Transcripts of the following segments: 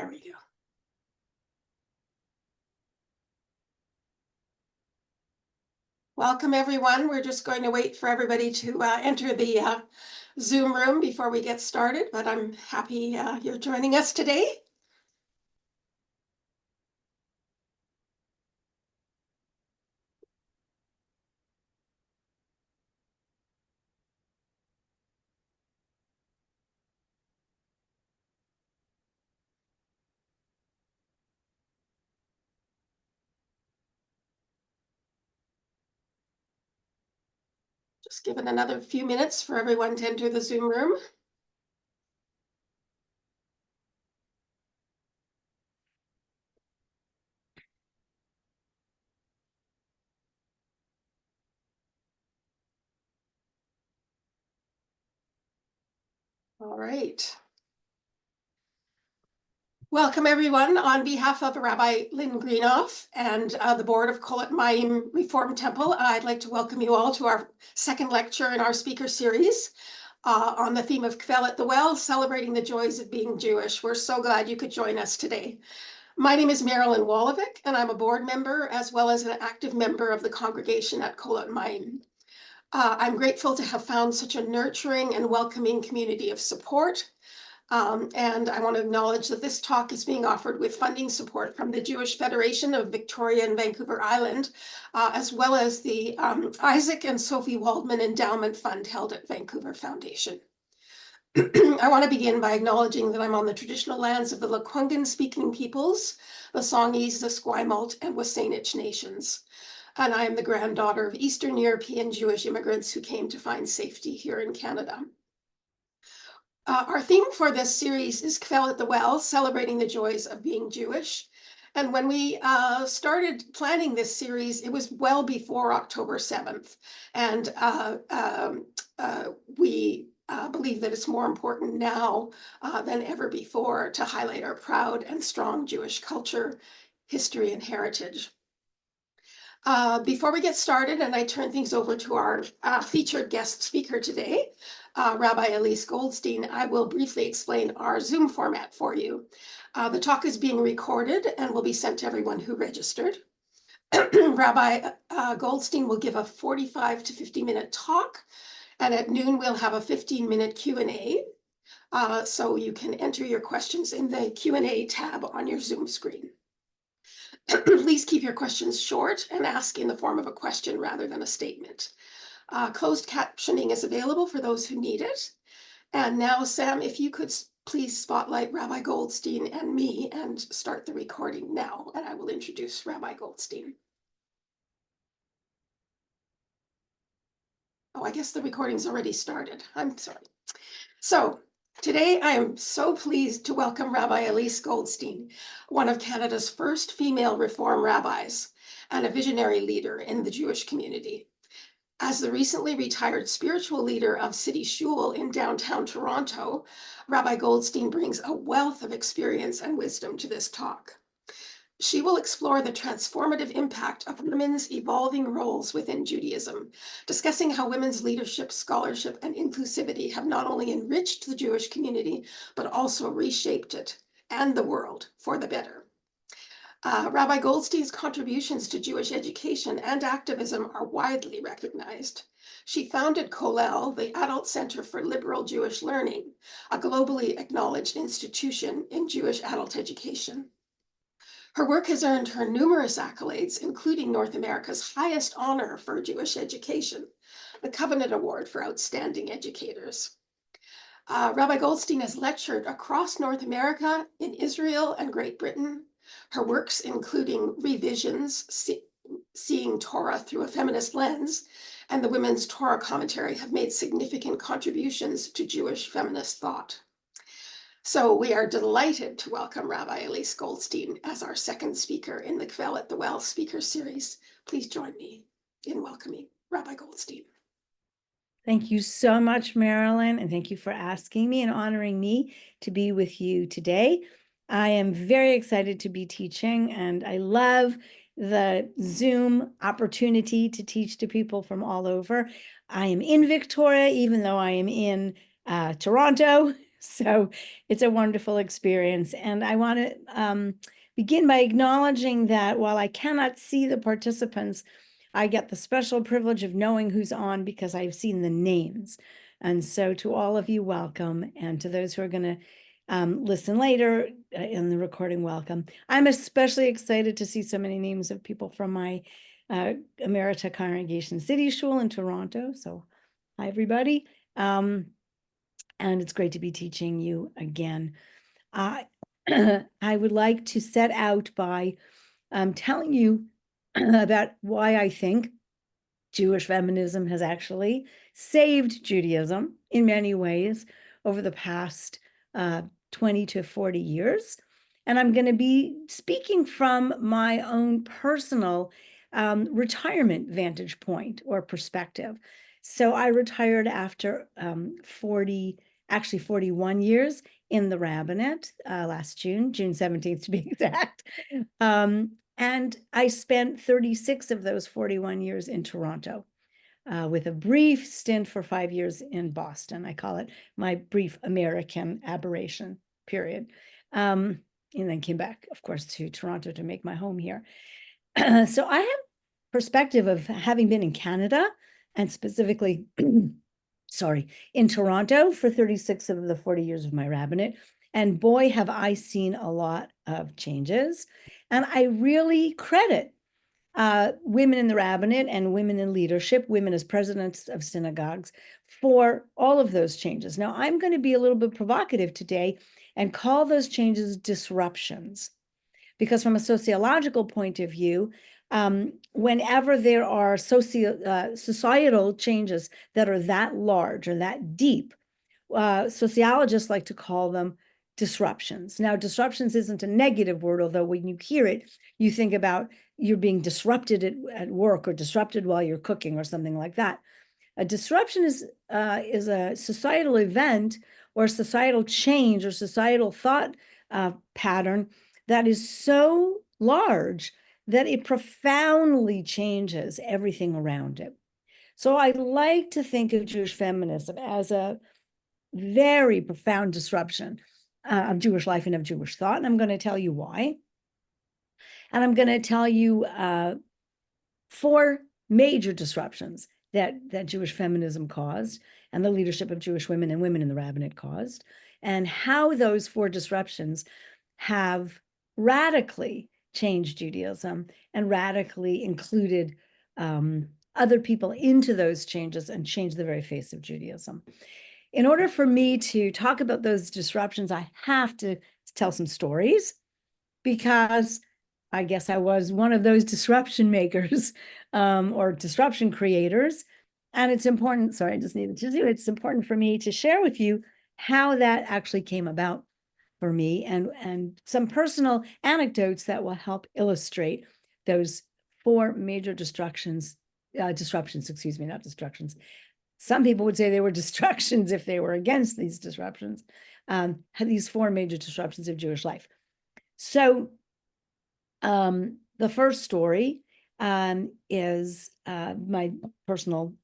There we go. Welcome, everyone. We're just going to wait for everybody to enter the Zoom room before we get started, but I'm happy you're joining us today. Just give it another few minutes for everyone to enter the Zoom room. All right. Welcome, everyone. On behalf of Rabbi Lynn Greenoff and the board of Kolat Mayim Reform Temple, I'd like to welcome you all to our second lecture in our speaker series on the theme of Kvel at the Well, celebrating the joys of being Jewish. We're so glad you could join us today. My name is Marilyn Wolovic, and I'm a board member as well as an active member of the congregation at Kolat Mayim. I'm grateful to have found such a nurturing and welcoming community of support. And I want to acknowledge that this talk is being offered with funding support from the Jewish Federation of Victoria and Vancouver Island, as well as the Isaac and Sophie Waldman Endowment Fund held at Vancouver Foundation. I want to begin by acknowledging that I'm on the traditional lands of the Lekwungen-speaking peoples, the Songhees, the Esquimalt, and Wasanich nations. And I am the granddaughter of Eastern European Jewish immigrants who came to find safety here in Canada. Our theme for this series is Kvel at the Well, celebrating the joys of being Jewish. And when we started planning this series, it was well before October 7th. And we believe that it's more important now than ever before to highlight our proud and strong Jewish culture, history, and heritage. Before we get started, and I turn things over to our featured guest speaker today, Rabbi Elyse Goldstein, I will briefly explain our Zoom format for you. The talk is being recorded and will be sent to everyone who registered. Rabbi Goldstein will give a 45 to 50-minute talk, and at noon we'll have a 15-minute Q&A. So you can enter your questions in the Q&A tab on your Zoom screen. Please keep your questions short and ask in the form of a question rather than a statement. Closed captioning is available for those who need it. And now, Sam, if you could please spotlight Rabbi Goldstein and me and start the recording now, and I will introduce Rabbi Goldstein. Oh, I guess the recording's already started. I'm sorry. So today I am so pleased to welcome Rabbi Elyse Goldstein, one of Canada's first female Reform rabbis and a visionary leader in the Jewish community. As the recently retired spiritual leader of City Shul in downtown Toronto, Rabbi Goldstein brings a wealth of experience and wisdom to this talk. She will explore the transformative impact of women's evolving roles within Judaism, discussing how women's leadership, scholarship, and inclusivity have not only enriched the Jewish community, but also reshaped it and the world for the better. Rabbi Goldstein's contributions to Jewish education and activism are widely recognized. She founded Kollel, the Adult Center for Liberal Jewish Learning, a globally acknowledged institution in Jewish adult education. Her work has earned her numerous accolades, including North America's highest honor for Jewish education, the Covenant Award for Outstanding Educators. Rabbi Goldstein has lectured across North America, in Israel and Great Britain. Her works, including Revisions, Seeing Torah Through a Feminist Lens, and the Women's Torah Commentary, have made significant contributions to Jewish feminist thought. So we are delighted to welcome Rabbi Elyse Goldstein as our second speaker in the Kvel at the Well speaker series. Please join me in welcoming Rabbi Goldstein. Thank you so much, Marilyn, and thank you for asking me and honoring me to be with you today. I am very excited to be teaching, and I love the Zoom opportunity to teach to people from all over. I am in Victoria, even though I am in Toronto, So it's a wonderful experience. And I want to begin by acknowledging that while I cannot see the participants, I get the special privilege of knowing who's on because I've seen the names. And so to all of you, welcome. And to those who are going to listen later in the recording, welcome. I'm especially excited to see so many names of people from my Emerita congregation, City Shul in Toronto. So hi, everybody. And it's great to be teaching you again. I would like to set out by telling you about why I think Jewish feminism has actually saved Judaism in many ways over the past 20 to 40 years. And I'm going to be speaking from my own personal retirement vantage point or perspective. So I retired after 41 years in the rabbinate last June 17th to be exact. And I spent 36 of those 41 years in Toronto with a brief stint for 5 years in Boston. I call it my brief American aberration period. And then came back, of course, to Toronto to make my home here. So I have perspective of having been in Canada and specifically, sorry, in Toronto for 36 of the 40 years of my rabbinate. And boy, have I seen a lot of changes. And I really credit women in the rabbinate and women in leadership, women as presidents of synagogues, for all of those changes. Now, I'm going to be a little bit provocative today and call those changes disruptions. Because from a sociological point of view, whenever there are societal changes that are that large or that deep, sociologists like to call them disruptions. Now, disruptions isn't a negative word, although when you hear it, you think about you're being disrupted at work or disrupted while you're cooking or something like that. A disruption is a societal event or societal change or societal thought pattern that is so large that it profoundly changes everything around it. So I like to think of Jewish feminism as a very profound disruption of Jewish life and of Jewish thought. And I'm going to tell you why. And I'm going to tell you 4 major disruptions that Jewish feminism caused and the leadership of Jewish women and women in the rabbinate caused, and how those 4 disruptions have radically changed Judaism and radically included other people into those changes and changed the very face of Judaism. In order for me to talk about those disruptions, I have to tell some stories because I guess I was one of those disruption makers or disruption creators. And it's important, sorry, I just needed to do it. It's important for me to share with you how that actually came about for me and some personal anecdotes that will help illustrate those 4 major disruptions, excuse me, not destructions. Some people would say they were destructions if they were against these disruptions, these 4 major disruptions of Jewish life. So the first story is my personal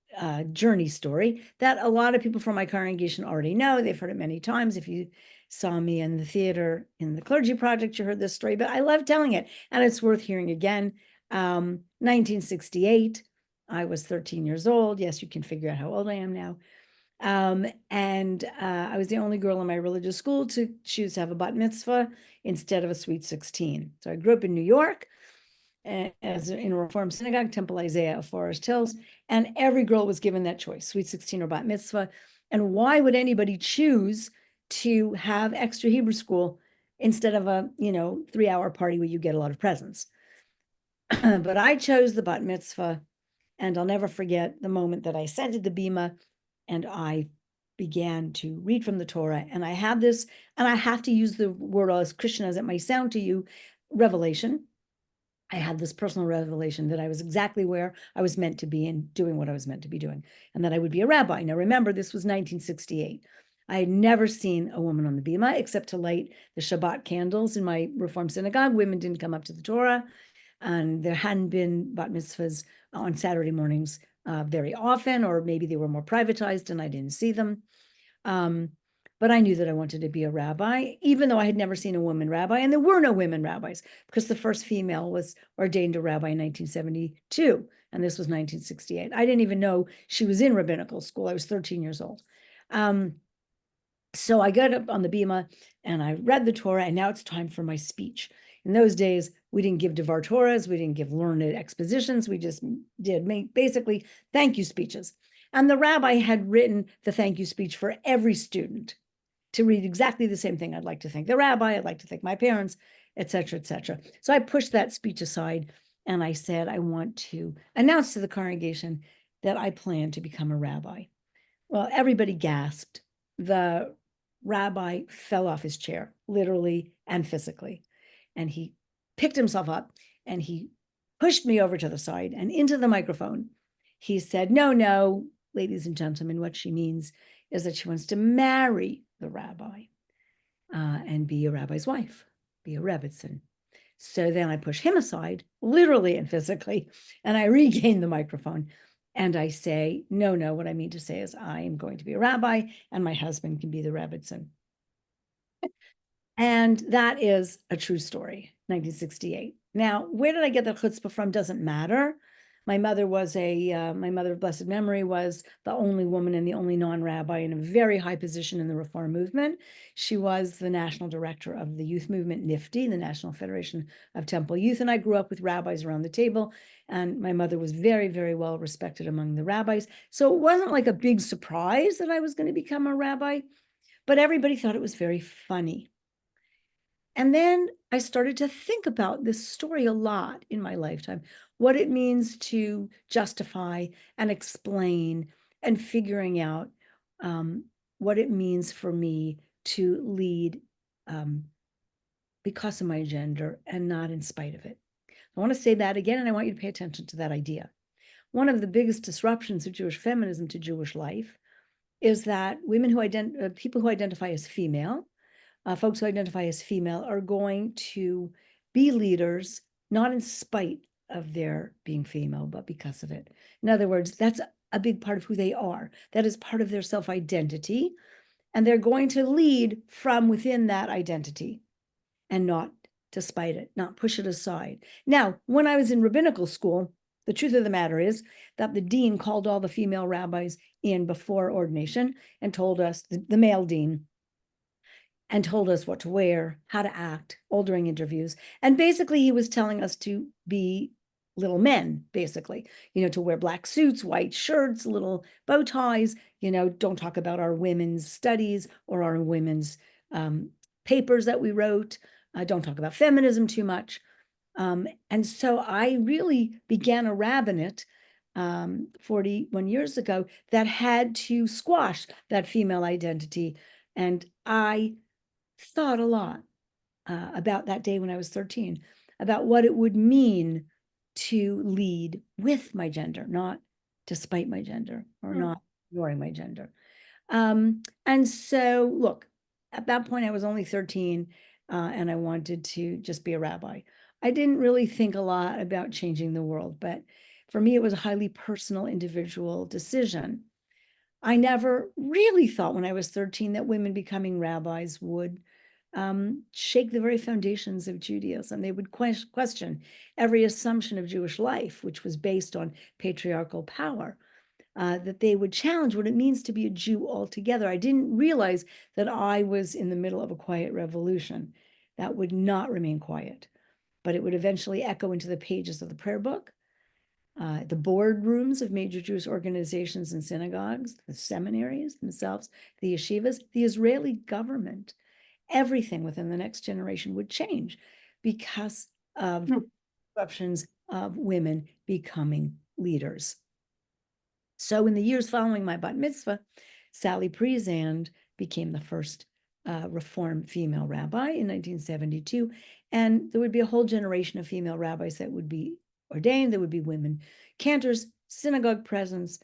journey story that a lot of people from my congregation already know. They've heard it many times. If you saw me in the theater in the Clergy Project, you heard this story, but I love telling it and it's worth hearing again. 1968, I was 13 years old. Yes, you can figure out how old I am now. And I was the only girl in my religious school to choose to have a bat mitzvah instead of a sweet 16. So I grew up in New York as in a Reform synagogue, Temple Isaiah of Forest Hills, and every girl was given that choice, sweet 16 or bat mitzvah. And why would anybody choose to have extra Hebrew school instead of a 3-hour party where you get a lot of presents? But I chose the bat mitzvah, and I'll never forget the moment that I ascended the bima and I began to read from the Torah. And I have this, and I have to use the word as Christian as it might sound to you, revelation. I had this personal revelation that I was exactly where I was meant to be and doing what I was meant to be doing, and that I would be a rabbi. Now, remember, this was 1968. I had never seen a woman on the bima except to light the Shabbat candles in my Reform synagogue. Women didn't come up to the Torah, and there hadn't been bat mitzvahs on Saturday mornings very often, or maybe they were more privatized and I didn't see them. but I knew that I wanted to be a rabbi, even though I had never seen a woman rabbi, and there were no women rabbis, because the first female was ordained a rabbi in 1972, and this was 1968. I didn't even know she was in rabbinical school. I was 13 years old. So I got up on the bima and I read the Torah, and now it's time for my speech. In those days, we didn't give Devar Torahs, we didn't give learned expositions, we just did basically thank you speeches. And the rabbi had written the thank you speech for every student to read exactly the same thing. I'd like to thank the rabbi, I'd like to thank my parents, et cetera, et cetera. So I pushed that speech aside and I said, I want to announce to the congregation that I plan to become a rabbi. Well, everybody gasped. The rabbi fell off his chair, literally and physically. And he picked himself up and he pushed me over to the side and into the microphone. He said, no, ladies and gentlemen, what she means is that she wants to marry the rabbi and be a rabbi's wife, be a rebbitzin. So then I push him aside, literally and physically, and I regain the microphone. And I say, no, what I mean to say is I am going to be a rabbi and my husband can be the rebbitzin. And that is a true story, 1968. Now, where did I get the chutzpah from? Doesn't matter. My mother of blessed memory was the only woman and the only non-rabbi in a very high position in the Reform movement. She was the national director of the youth movement, NIFTY, the National Federation of Temple Youth. And I grew up with rabbis around the table. And my mother was very, very well respected among the rabbis. So it wasn't like a big surprise that I was going to become a rabbi, but everybody thought it was very funny. And then I started to think about this story a lot in my lifetime, what it means to justify and explain and figuring out what it means for me to lead because of my gender and not in spite of it. I want to say that again, and I want you to pay attention to that idea. One of the biggest disruptions of Jewish feminism to Jewish life is that people who identify as female, folks who identify as female are going to be leaders, not in spite of their being female, but because of it. In other words, that's a big part of who they are. That is part of their self-identity. And they're going to lead from within that identity and not despite it, not push it aside. Now, when I was in rabbinical school, the truth of the matter is that the dean called all the female rabbis in before ordination and told us, the male dean, and told us what to wear, how to act, all during interviews. And basically, he was telling us to be little men, basically, to wear black suits, white shirts, little bow ties, don't talk about our women's studies or our women's papers that we wrote. Don't talk about feminism too much. And so I really began a rabbinate 41 years ago that had to squash that female identity. And I thought a lot about that day when I was 13, about what it would mean to lead with my gender, not despite my gender or not ignoring my gender. And so, look, at that point, I was only 13 and I wanted to just be a rabbi. I didn't really think a lot about changing the world, but for me, it was a highly personal, individual decision. I never really thought when I was 13 that women becoming rabbis would shake the very foundations of Judaism. They would question every assumption of Jewish life, which was based on patriarchal power, that they would challenge what it means to be a Jew altogether. I didn't realize that I was in the middle of a quiet revolution that would not remain quiet, but it would eventually echo into the pages of the prayer book, the boardrooms of major Jewish organizations and synagogues, the seminaries themselves, the yeshivas, the Israeli government. Everything within the next generation would change because of disruptions of women becoming leaders. So in the years following my bat mitzvah, Sally Priesand became the first Reform female rabbi in 1972. And there would be a whole generation of female rabbis that would be ordained. There would be women cantors, synagogue presidents,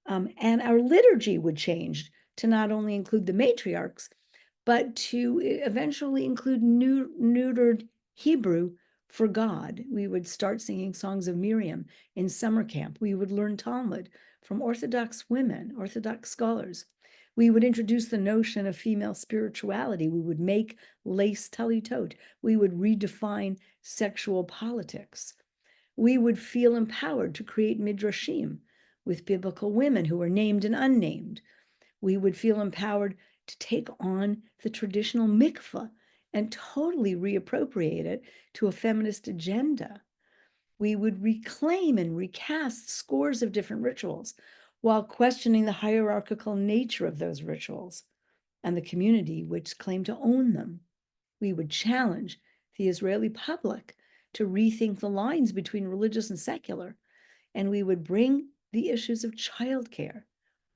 and our liturgy would change to not only include the matriarchs, but to eventually include neutered Hebrew for God. We would start singing songs of Miriam in summer camp. We would learn Talmud from Orthodox women, Orthodox scholars. We would introduce the notion of female spirituality. We would make lace talitot. We would redefine sexual politics. We would feel empowered to create midrashim with biblical women who are named and unnamed. We would feel empowered to take on the traditional mikveh and totally reappropriate it to a feminist agenda. We would reclaim and recast scores of different rituals while questioning the hierarchical nature of those rituals and the community which claimed to own them. We would challenge the Israeli public to rethink the lines between religious and secular, and we would bring the issues of childcare,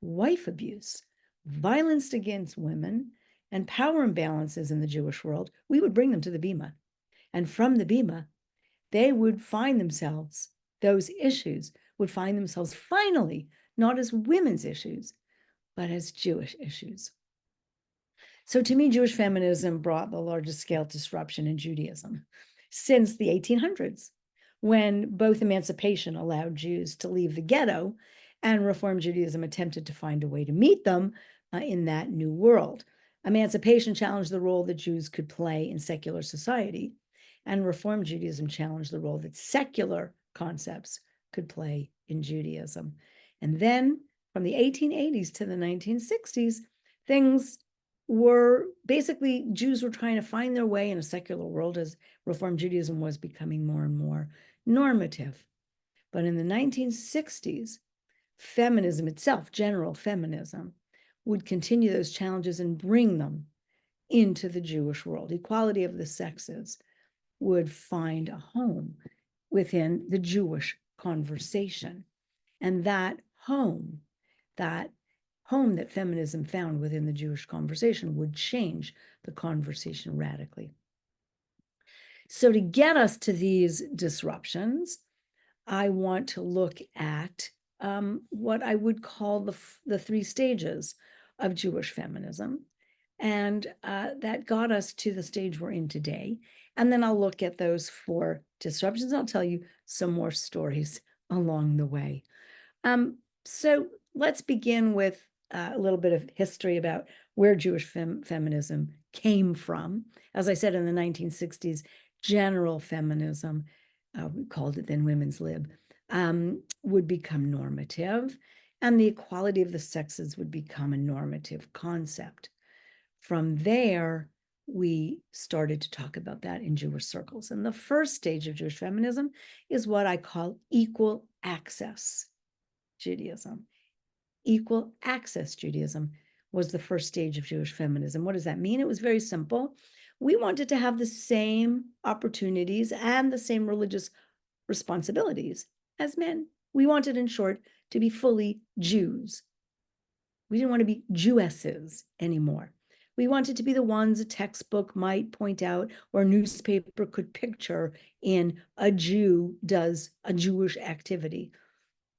wife abuse, violence against women, and power imbalances in the Jewish world. We would bring them to the Bima. And from the Bima, they would find themselves, those issues would find themselves finally not as women's issues, but as Jewish issues. So to me, Jewish feminism brought the largest scale disruption in Judaism since the 1800s, when both emancipation allowed Jews to leave the ghetto and Reform Judaism attempted to find a way to meet them in that new world. Emancipation challenged the role that Jews could play in secular society, and Reform Judaism challenged the role that secular concepts could play in Judaism. And then from the 1880s to the 1960s, things were basically, Jews were trying to find their way in a secular world as Reform Judaism was becoming more and more normative. But in the 1960s, feminism itself, general feminism, would continue those challenges and bring them into the Jewish world. Equality of the sexes would find a home within the Jewish conversation. And that home that feminism found within the Jewish conversation would change the conversation radically. So to get us to these disruptions, I want to look at what I would call the three stages of Jewish feminism. And that got us to the stage we're in today. And then I'll look at those four disruptions. I'll tell you some more stories along the way. So let's begin with a little bit of history about where Jewish feminism came from. As I said, in the 1960s, general feminism, we called it then women's lib, would become normative, and the equality of the sexes would become a normative concept. From there, we started to talk about that in Jewish circles. And the first stage of Jewish feminism is what I call equal access Judaism. Equal access Judaism was the first stage of Jewish feminism. What does that mean? It was very simple. We wanted to have the same opportunities and the same religious responsibilities as men. We wanted, in short, to be fully Jews. We didn't want to be Jewesses anymore. We wanted to be the ones a textbook might point out or a newspaper could picture in a Jew does a Jewish activity.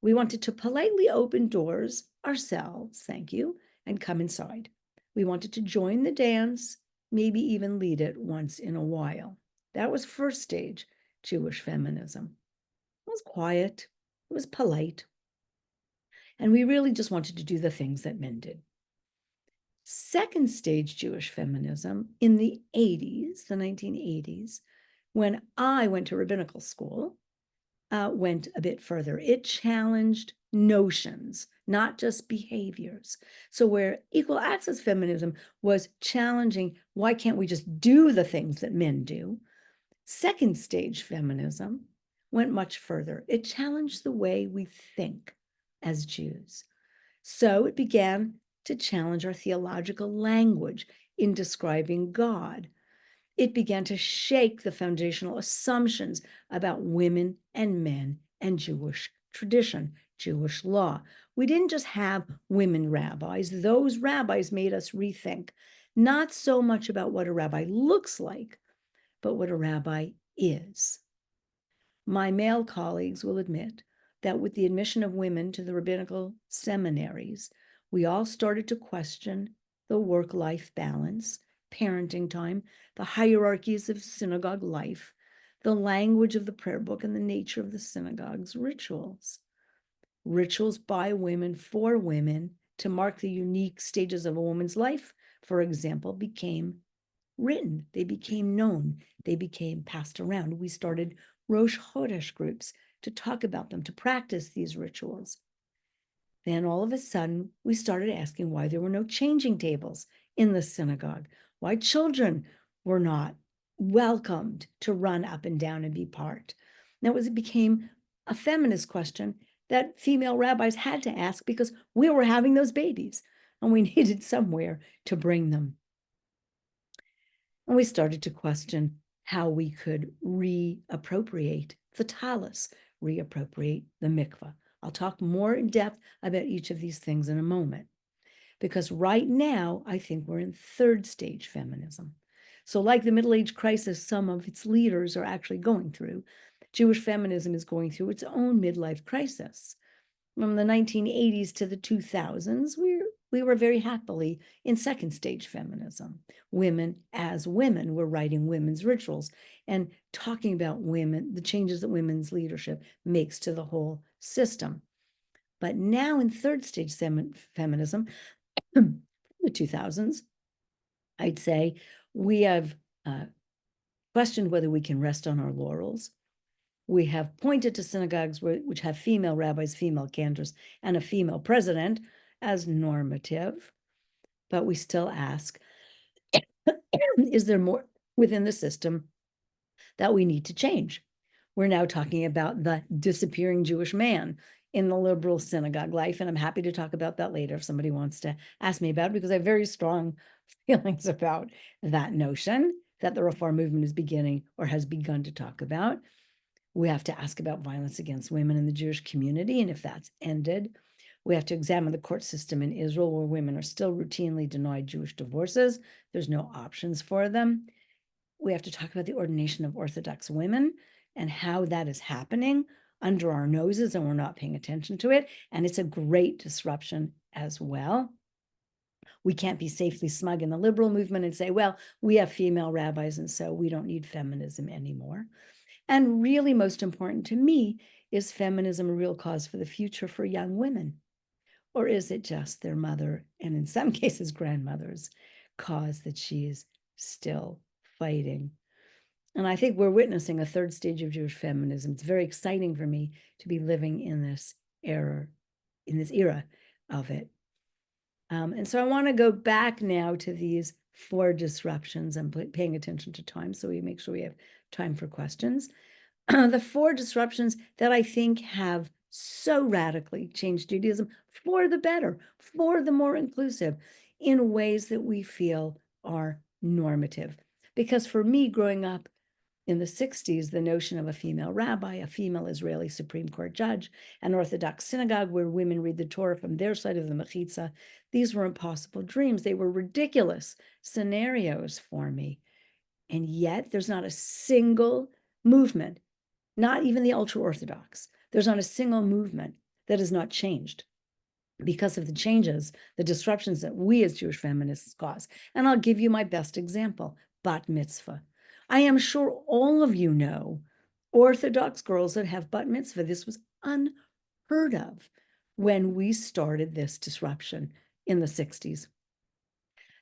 We wanted to politely open doors ourselves, thank you, and come inside. We wanted to join the dance, maybe even lead it once in a while. That was first stage Jewish feminism. It was quiet, it was polite, and we really just wanted to do the things that men did. Second stage Jewish feminism in the 80s, the 1980s, when I went to rabbinical school, went a bit further. It challenged notions, not just behaviors. So where equal access feminism was challenging, why can't we just do the things that men do? Second stage feminism went much further. It challenged the way we think as Jews. So it began to challenge our theological language in describing God. It began to shake the foundational assumptions about women and men and Jewish tradition, Jewish law. We didn't just have women rabbis. Those rabbis made us rethink not so much about what a rabbi looks like, but what a rabbi is. My male colleagues will admit that with the admission of women to the rabbinical seminaries, we all started to question the work-life balance, parenting time, the hierarchies of synagogue life, the language of the prayer book, and the nature of the synagogue's rituals. Rituals by women for women to mark the unique stages of a woman's life, for example, became written. They became known. They became passed around. We started Rosh Chodesh groups to talk about them, to practice these rituals. Then all of a sudden, we started asking why there were no changing tables in the synagogue, why children were not welcomed to run up and down and be part. It became a feminist question that female rabbis had to ask because we were having those babies and we needed somewhere to bring them. And we started to question how we could reappropriate the talus, reappropriate the mikvah. I'll talk more in depth about each of these things in a moment, because right now, I think we're in third stage feminism. So like the Middle Age crisis, some of its leaders are actually going through, Jewish feminism is going through its own midlife crisis. From the 1980s to the 2000s, we were very happily in second stage feminism. Women as women were writing women's rituals and talking about women, the changes that women's leadership makes to the whole system. But now in third stage feminism, the 2000s, I'd say we have questioned whether we can rest on our laurels. We have pointed to synagogues which have female rabbis, female cantors, and a female president as normative, but we still ask, is there more within the system that we need to change? We're now talking about the disappearing Jewish man in the liberal synagogue life, and I'm happy to talk about that later if somebody wants to ask me about it, because I have very strong feelings about that notion that the Reform movement is beginning or has begun to talk about. We have to ask about violence against women in the Jewish community, and if that's ended. We have to examine the court system in Israel, where women are still routinely denied Jewish divorces. There's no options for them. We have to talk about the ordination of Orthodox women and how that is happening under our noses, and we're not paying attention to it. And it's a great disruption as well. We can't be safely smug in the liberal movement and say, well, we have female rabbis, and so we don't need feminism anymore. And really most important to me, is feminism a real cause for the future for young women? Or is it just their mother, and in some cases grandmother's, cause that she is still fighting? And I think we're witnessing a third stage of Jewish feminism. It's very exciting for me to be living in this era of it. And so I want to go back now to these 4 disruptions. I'm paying attention to time, so we make sure we have time for questions. The 4 disruptions that I think have so radically changed Judaism for the better, for the more inclusive, in ways that we feel are normative. Because for me, growing up in the 60s, the notion of a female rabbi, a female Israeli Supreme Court judge, an Orthodox synagogue where women read the Torah from their side of the Mechitza, these were impossible dreams. They were ridiculous scenarios for me. And yet there's not a single movement, not even the ultra-Orthodox, there's not a single movement that has not changed because of the changes, the disruptions that we as Jewish feminists cause. And I'll give you my best example, bat mitzvah. I am sure all of you know Orthodox girls that have bat mitzvah. This was unheard of when we started this disruption in the 60s.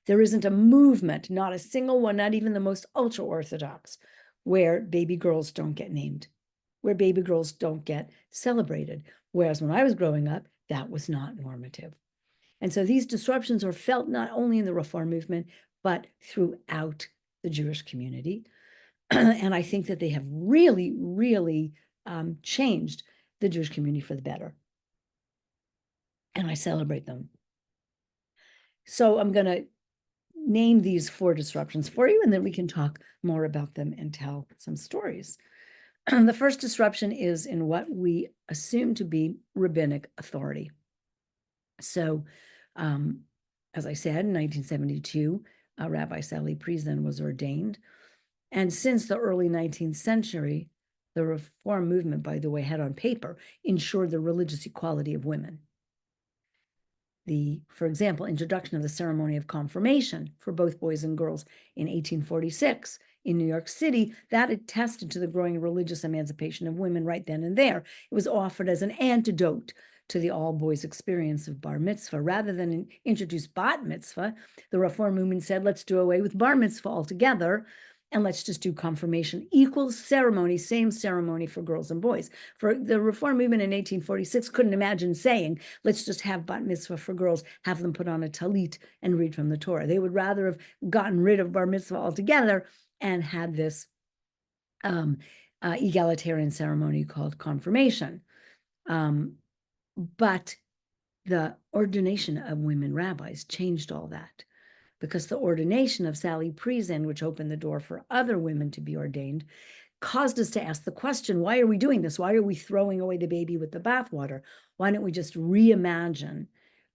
There isn't a movement, not a single one, not even the most ultra-Orthodox, where baby girls don't get named, where baby girls don't get celebrated. Whereas when I was growing up, that was not normative. And so these disruptions are felt not only in the Reform movement, but throughout the Jewish community. And I think that they have really, really changed the Jewish community for the better. And I celebrate them. So I'm going to name these 4 disruptions for you, and then we can talk more about them and tell some stories. The first disruption is in what we assume to be rabbinic authority. So, as I said, in 1972, Rabbi Sally Priestley was ordained. And since the early 19th century, the Reform movement, by the way, had on paper ensured the religious equality of women. For example, introduction of the ceremony of confirmation for both boys and girls in 1846 in New York City, that attested to the growing religious emancipation of women right then and there. It was offered as an antidote to the all-boys experience of bar mitzvah. Rather than introduce bat mitzvah, the Reform movement said, let's do away with bar mitzvah altogether, and let's just do confirmation. Equal ceremony, same ceremony for girls and boys. For the Reform movement in 1846 couldn't imagine saying, let's just have bat mitzvah for girls, have them put on a talit and read from the Torah. They would rather have gotten rid of bar mitzvah altogether and had this egalitarian ceremony called confirmation. But the ordination of women rabbis changed all that, because the ordination of Sally Priesand, which opened the door for other women to be ordained, caused us to ask the question, why are we doing this? Why are we throwing away the baby with the bathwater? Why don't we just reimagine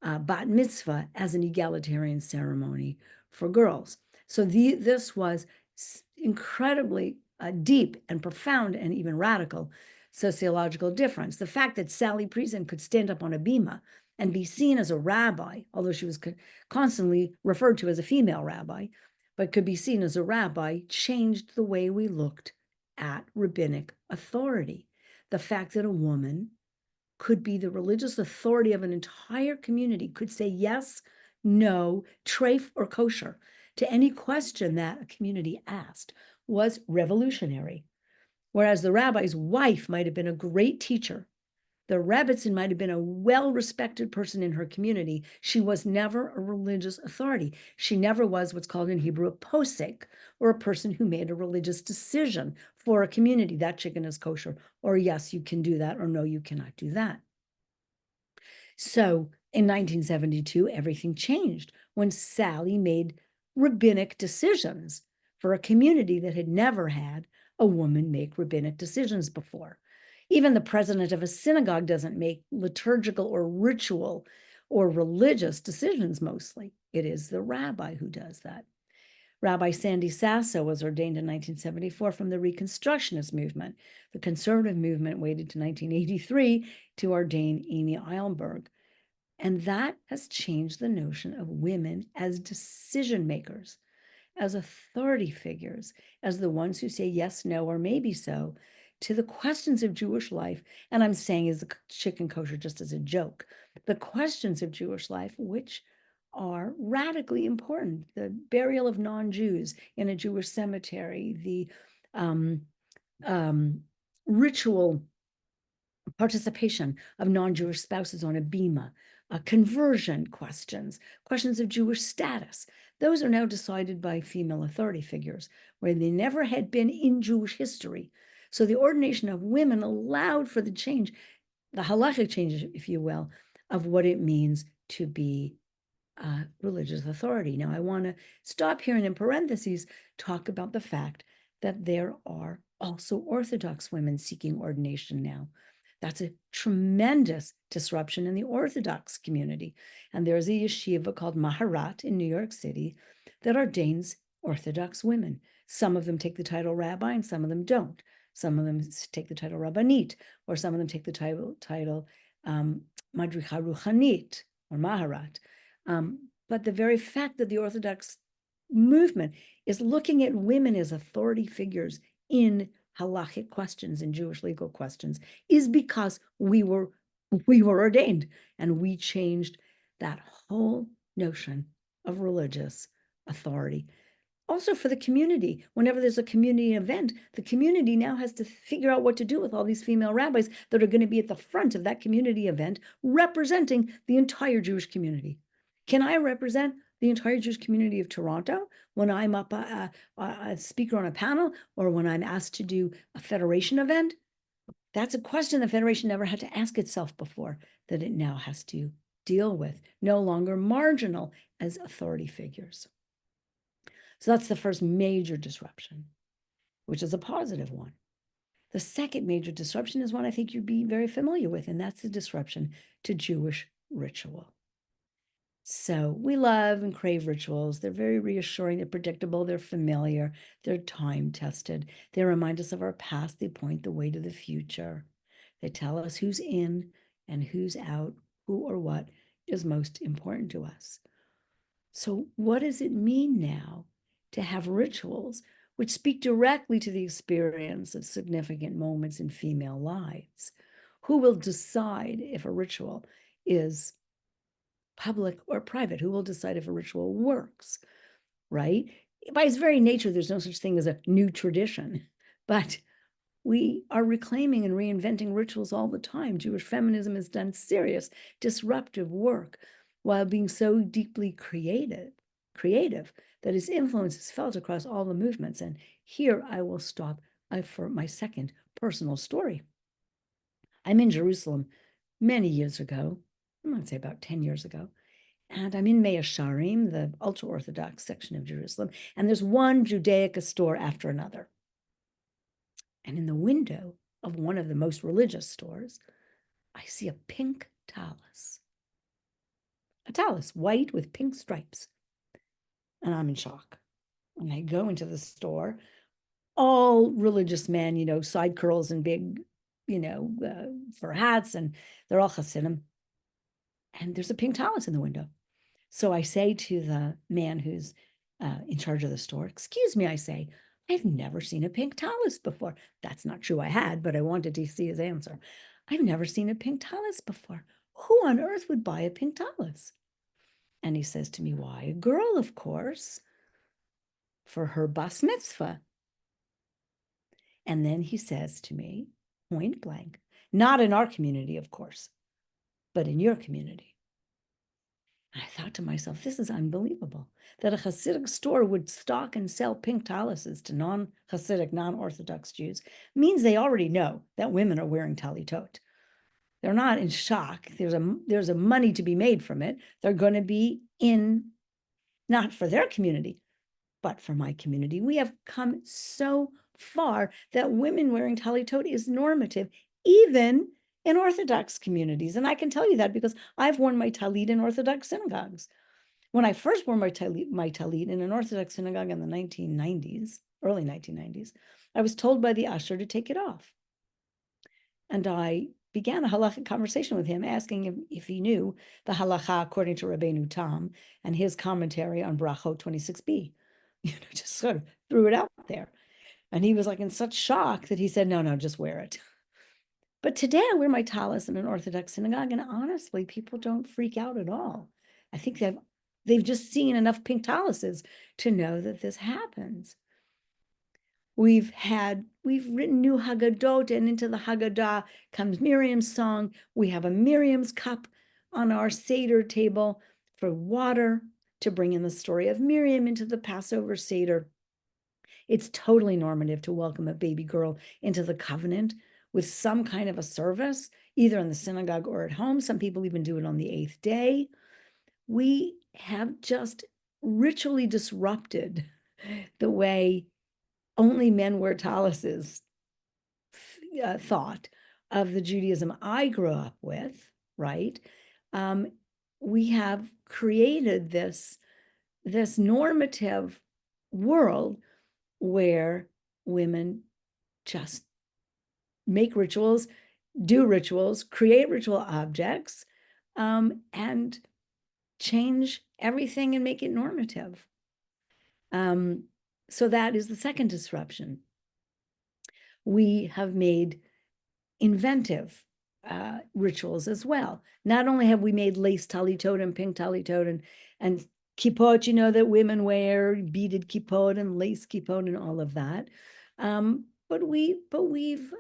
bat mitzvah as an egalitarian ceremony for girls? So this was incredibly deep and profound and even radical sociological difference. The fact that Sally Priesand could stand up on a bima and be seen as a rabbi, although she was constantly referred to as a female rabbi, but could be seen as a rabbi, changed the way we looked at rabbinic authority. The fact that a woman could be the religious authority of an entire community, could say yes, no, treif, or kosher to any question that a community asked, was revolutionary. Whereas the rabbi's wife might have been a great teacher, the Rebbitzin might have been a well-respected person in her community, she was never a religious authority. She never was what's called in Hebrew a posek, or a person who made a religious decision for a community. That chicken is kosher, or yes, you can do that, or no, you cannot do that. So in 1972, everything changed when Sally made rabbinic decisions for a community that had never had a woman make rabbinic decisions before. Even the president of a synagogue doesn't make liturgical or ritual or religious decisions mostly. It is the rabbi who does that. Rabbi Sandy Sasso was ordained in 1974 from the Reconstructionist movement. The conservative movement waited to 1983 to ordain Amy Eilenberg. And that has changed the notion of women as decision makers, as authority figures, as the ones who say yes, no, or maybe so to the questions of Jewish life. And I'm saying is the chicken kosher just as a joke, the questions of Jewish life, which are radically important. The burial of non-Jews in a Jewish cemetery, the ritual participation of non-Jewish spouses on a bima, conversion questions, questions of Jewish status. Those are now decided by female authority figures, where they never had been in Jewish history. So the ordination of women allowed for the change, the halachic change, if you will, of what it means to be religious authority. Now, I want to stop here and in parentheses talk about the fact that there are also Orthodox women seeking ordination now. That's a tremendous disruption in the Orthodox community. And there's a yeshiva called Maharat in New York City that ordains Orthodox women. Some of them take the title rabbi and some of them don't. Some of them take the title rabbanit, or some of them take the title madricha ruchanit, or Maharat. But the very fact that the Orthodox movement is looking at women as authority figures in halachic questions and Jewish legal questions is because we were ordained, and we changed that whole notion of religious authority. Also for the community, whenever there's a community event, the community now has to figure out what to do with all these female rabbis that are going to be at the front of that community event representing the entire Jewish community. Can I represent the entire Jewish community of Toronto when I'm up a speaker on a panel, or when I'm asked to do a federation event? That's a question the federation never had to ask itself before, that it now has to deal with, no longer marginal as authority figures. So that's the first major disruption, which is a positive one. The second major disruption is one I think you'd be very familiar with, and that's the disruption to Jewish ritual. So we love and crave rituals. They're very reassuring, they're predictable, they're familiar, they're time-tested. They remind us of our past, they point the way to the future. They tell us who's in and who's out, who or what is most important to us. So what does it mean now to have rituals which speak directly to the experience of significant moments in female lives? Who will decide if a ritual is public or private? Who will decide if a ritual works, right? By its very nature, there's no such thing as a new tradition, but we are reclaiming and reinventing rituals all the time. Jewish feminism has done serious disruptive work while being so deeply creative that its influence is felt across all the movements. And here I will stop for my second personal story. I'm in Jerusalem many years ago, I'm going to say about 10 years ago, and I'm in Mea Sharim, the ultra-Orthodox section of Jerusalem, and there's one Judaica store after another. And in the window of one of the most religious stores, I see a pink tallis. A tallis, white with pink stripes. And I'm in shock. And I go into the store, all religious men, side curls and big, fur hats, and they're all Hasidim. And there's a pink tallis in the window. So I say to the man who's in charge of the store, excuse me, I say, I've never seen a pink tallis before. That's not true, I had, but I wanted to see his answer. I've never seen a pink tallis before. Who on earth would buy a pink tallis? And he says to me, why, a girl, of course, for her bas mitzvah. And then he says to me, point blank, not in our community, of course, but in your community. And I thought to myself, this is unbelievable that a Hasidic store would stock and sell pink talises to non-Hasidic, non-Orthodox Jews. Means they already know that women are wearing talitot. They're not in shock. There's a money to be made from it. They're going to be in, not for their community, but for my community. We have come so far that women wearing talitot is normative, even in Orthodox communities. And I can tell you that because I've worn my talit in Orthodox synagogues. When I first wore my talit in an Orthodox synagogue in the 1990s, early 1990s, I was told by the usher to take it off. And I began a halachic conversation with him, asking him if he knew the halacha according to Rabbeinu Tam and his commentary on Brachot 26b. Just sort of threw it out there. And he was like in such shock that he said, no, just wear it. But today I wear my tallis in an Orthodox synagogue, and honestly, people don't freak out at all. I think they've just seen enough pink tallises to know that this happens. We've written new Haggadot, and into the Haggadah comes Miriam's song. We have a Miriam's cup on our Seder table for water to bring in the story of Miriam into the Passover Seder. It's totally normative to welcome a baby girl into the covenant with some kind of a service, either in the synagogue or at home. Some people even do it on the 8th day. We have just ritually disrupted the way only men wear talises thought of the Judaism I grew up with, right? We have created this normative world where women just make rituals, do rituals, create ritual objects, and change everything and make it normative. So that is the second disruption. We have made inventive rituals as well. Not only have we made lace talitot and pink talitot and kippot, that women wear, beaded kippot and lace kippot and all of that. But we've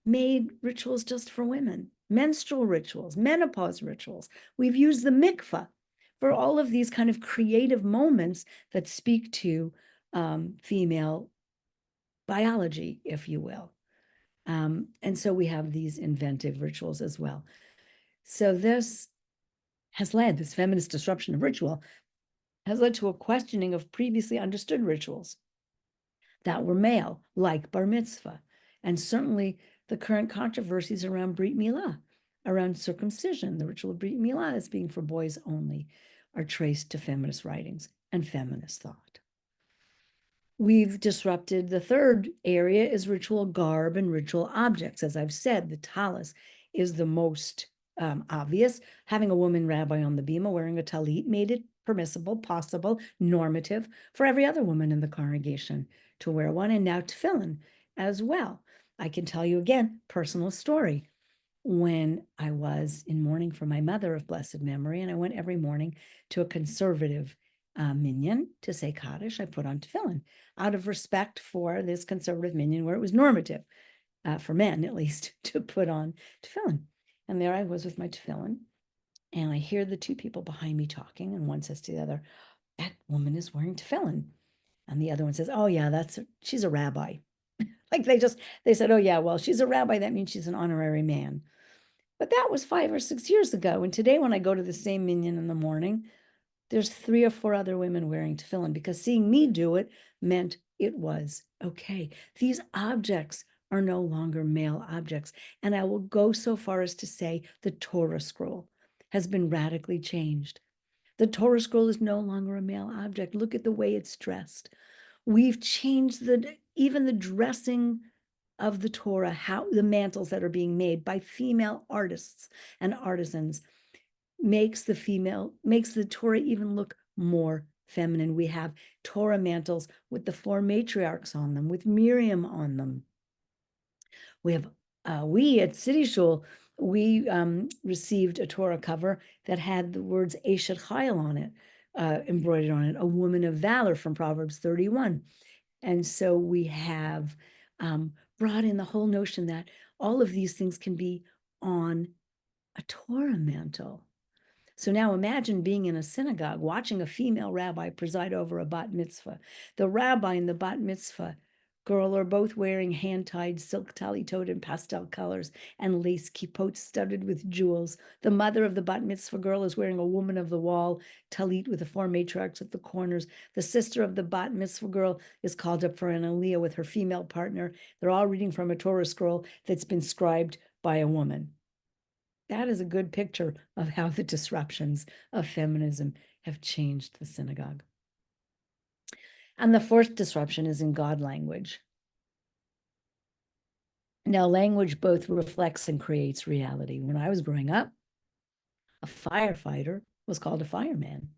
made rituals just for women, menstrual rituals, menopause rituals. We've used the mikvah for all of these kind of creative moments that speak to female biology, if you will. And so we have these inventive rituals as well. So this feminist disruption of ritual has led to a questioning of previously understood rituals that were male, like bar mitzvah, and certainly the current controversies around Brit Milah, around circumcision. The ritual of Brit Milah as being for boys only are traced to feminist writings and feminist thought. We've disrupted the third area is ritual garb and ritual objects. As I've said, the talis is the most obvious. Having a woman rabbi on the bima wearing a talit made it permissible, possible, normative for every other woman in the congregation to wear one, and now tefillin as well. I can tell you again, personal story. when I was in mourning for my mother of blessed memory, and I went every morning to a conservative minyan to say Kaddish. I put on tefillin out of respect for this conservative minyan where it was normative, for men at least, to put on tefillin. And there I was with my tefillin, and I hear the two people behind me talking, and one says to the other, "That woman is wearing tefillin." And the other one says, "Oh yeah, she's a rabbi." Like they said, "Oh yeah, well, she's a rabbi, that means she's an honorary man." But that was 5 or 6 years ago. And today, when I go to the same minyan in the morning, there's 3 or 4 other women wearing tefillin, because seeing me do it meant it was okay. These objects are no longer male objects. And I will go so far as to say the Torah scroll has been radically changed. The Torah scroll is no longer a male object. Look at the way it's dressed. We've changed even the dressing of the Torah, how the mantles that are being made by female artists and artisans makes the Torah even look more feminine. We have Torah mantles with the 4 matriarchs on them, with Miriam on them. We at City Shul, we received a Torah cover that had the words Eshet Chayil on it, embroidered on it, a woman of valor from Proverbs 31. And so we have brought in the whole notion that all of these things can be on a Torah mantle. So now imagine being in a synagogue, watching a female rabbi preside over a bat mitzvah. The rabbi and the bat mitzvah girl are both wearing hand-tied silk talitot in pastel colors and lace kippot studded with jewels. The mother of the bat mitzvah girl is wearing a woman of the wall talit with the 4 matriarchs at the corners. The sister of the bat mitzvah girl is called up for an aliyah with her female partner. They're all reading from a Torah scroll that's been scribed by a woman. That is a good picture of how the disruptions of feminism have changed the synagogue. And the 4th disruption is in God language. Now, language both reflects and creates reality. When I was growing up, a firefighter was called a fireman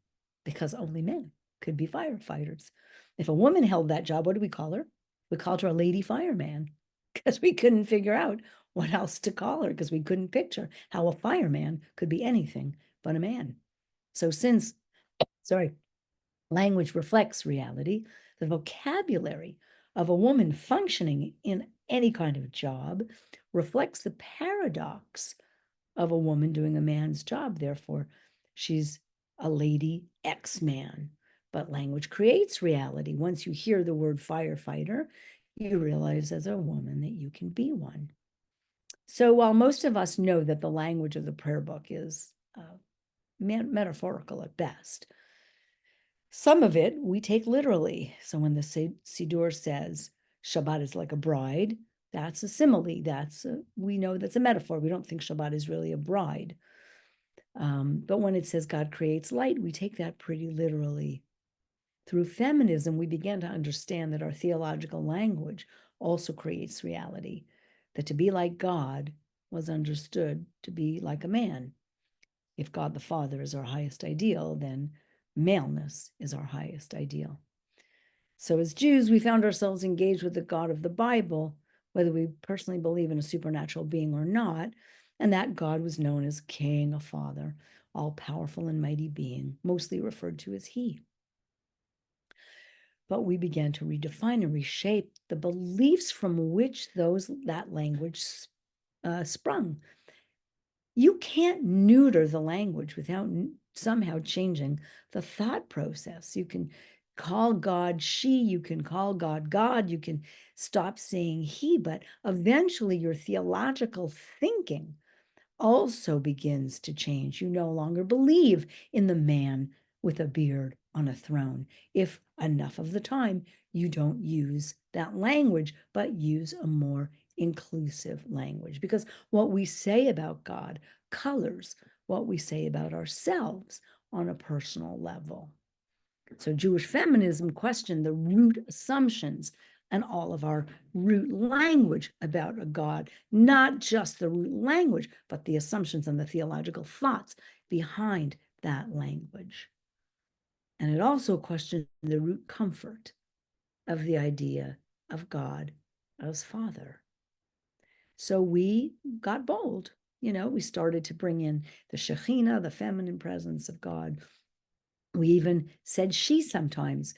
because only men could be firefighters. If a woman held that job, what do we call her? We called her a lady fireman because we couldn't figure out what else to call her, because we couldn't picture how a fireman could be anything but a man. So since, language reflects reality, the vocabulary of a woman functioning in any kind of job reflects the paradox of a woman doing a man's job. Therefore, she's a lady X-man. But language creates reality. Once you hear the word firefighter, you realize as a woman that you can be one. So while most of us know that the language of the prayer book is metaphorical at best, some of it we take literally. So when the Siddur says Shabbat is like a bride, that's a simile. We know that's a metaphor. We don't think Shabbat is really a bride. But when it says God creates light, we take that pretty literally. Through feminism, we began to understand that our theological language also creates reality, that to be like God was understood to be like a man. If God the Father is our highest ideal, then maleness is our highest ideal. So as Jews, we found ourselves engaged with the God of the Bible, whether we personally believe in a supernatural being or not, and that God was known as King, a Father, all-powerful and mighty being, mostly referred to as He. But we began to redefine and reshape the beliefs from which that language sprung. You can't neuter the language without somehow changing the thought process. You can call God she, you can call God God, you can stop saying he, but eventually your theological thinking also begins to change. You no longer believe in the man with a beard on a throne, if enough of the time you don't use that language, but use a more inclusive language. Because what we say about God colors what we say about ourselves on a personal level. So Jewish feminism questioned the root assumptions and all of our root language about a God, not just the root language, but the assumptions and the theological thoughts behind that language. And it also questioned the root comfort of the idea of God as Father. So we got bold We started to bring in the Shekhinah, the feminine presence of God. We even said she sometimes.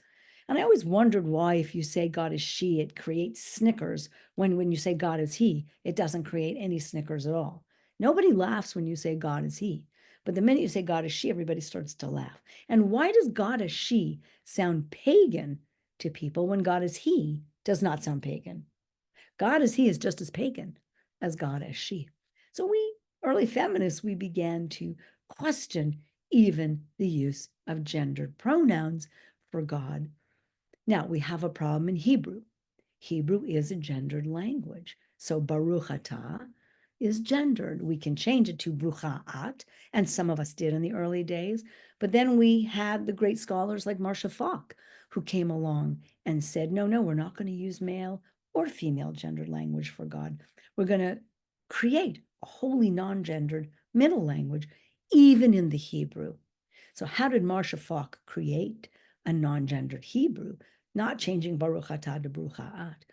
And I always wondered why, if you say God is she, it creates snickers. When you say God is he, it doesn't create any snickers at all. Nobody laughs when you say God is he. But the minute you say God is she, everybody starts to laugh. And why does God as she sound pagan to people when God as he does not sound pagan? God as he is just as pagan as God as she. So we, early feminists, we began to question even the use of gendered pronouns for God. Now, we have a problem in Hebrew. Hebrew is a gendered language. So Baruch atah is gendered. We can change it to Brucha at, and some of us did in the early days. But then we had the great scholars like Marcia Falk, who came along and said, no, we're not going to use male or female gendered language for God. We're going to create a wholly non-gendered middle language, even in the Hebrew. So how did Marcia Falk create a non-gendered Hebrew? Not changing Baruch atah to Brucha at,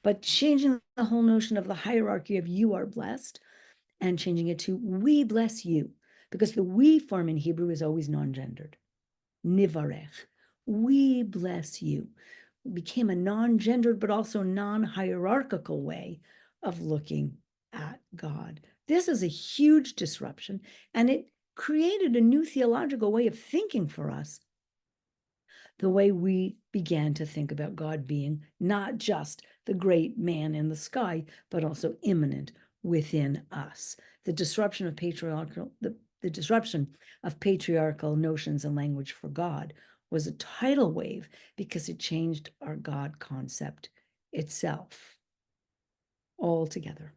but changing the whole notion of the hierarchy of you are blessed and changing it to we bless you, because the we form in Hebrew is always non-gendered. Nivarech, we bless you. It became a non-gendered but also non-hierarchical way of looking at God. This is a huge disruption, and it created a new theological way of thinking for us. The way we began to think about God being not just the great man in the sky, but also immanent within us. The disruption of patriarchal notions and language for God was a tidal wave because it changed our God concept itself altogether.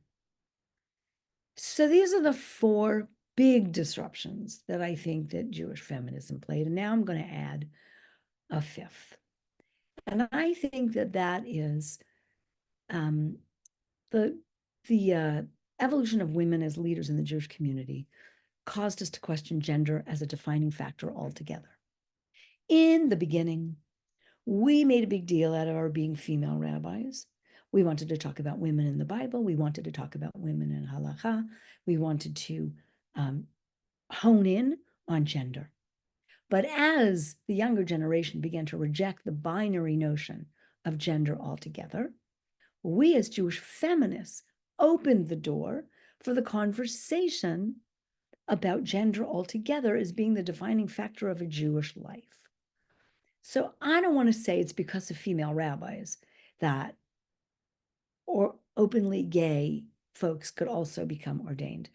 So these are the 4 big disruptions that I think that Jewish feminism played. And now I'm going to add a 5th. And I think that is the evolution of women as leaders in the Jewish community caused us to question gender as a defining factor altogether. In the beginning, we made a big deal out of our being female rabbis. We wanted to talk about women in the Bible. We wanted to talk about women in halakha. We wanted to hone in on gender. But as the younger generation began to reject the binary notion of gender altogether, we as Jewish feminists opened the door for the conversation about gender altogether as being the defining factor of a Jewish life. So I don't want to say it's because of female rabbis that or openly gay folks could also become ordained,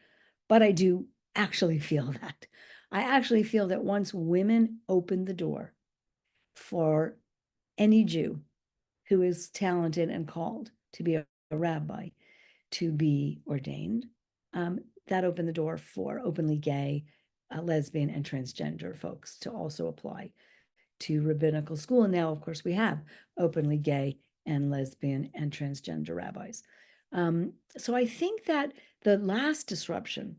but I do actually feel that. I actually feel that once women open the door for any Jew who is talented and called to be a rabbi to be ordained, that opened the door for openly gay, lesbian, and transgender folks to also apply to rabbinical school. And now, of course, we have openly gay and lesbian and transgender rabbis. So I think that the last disruption,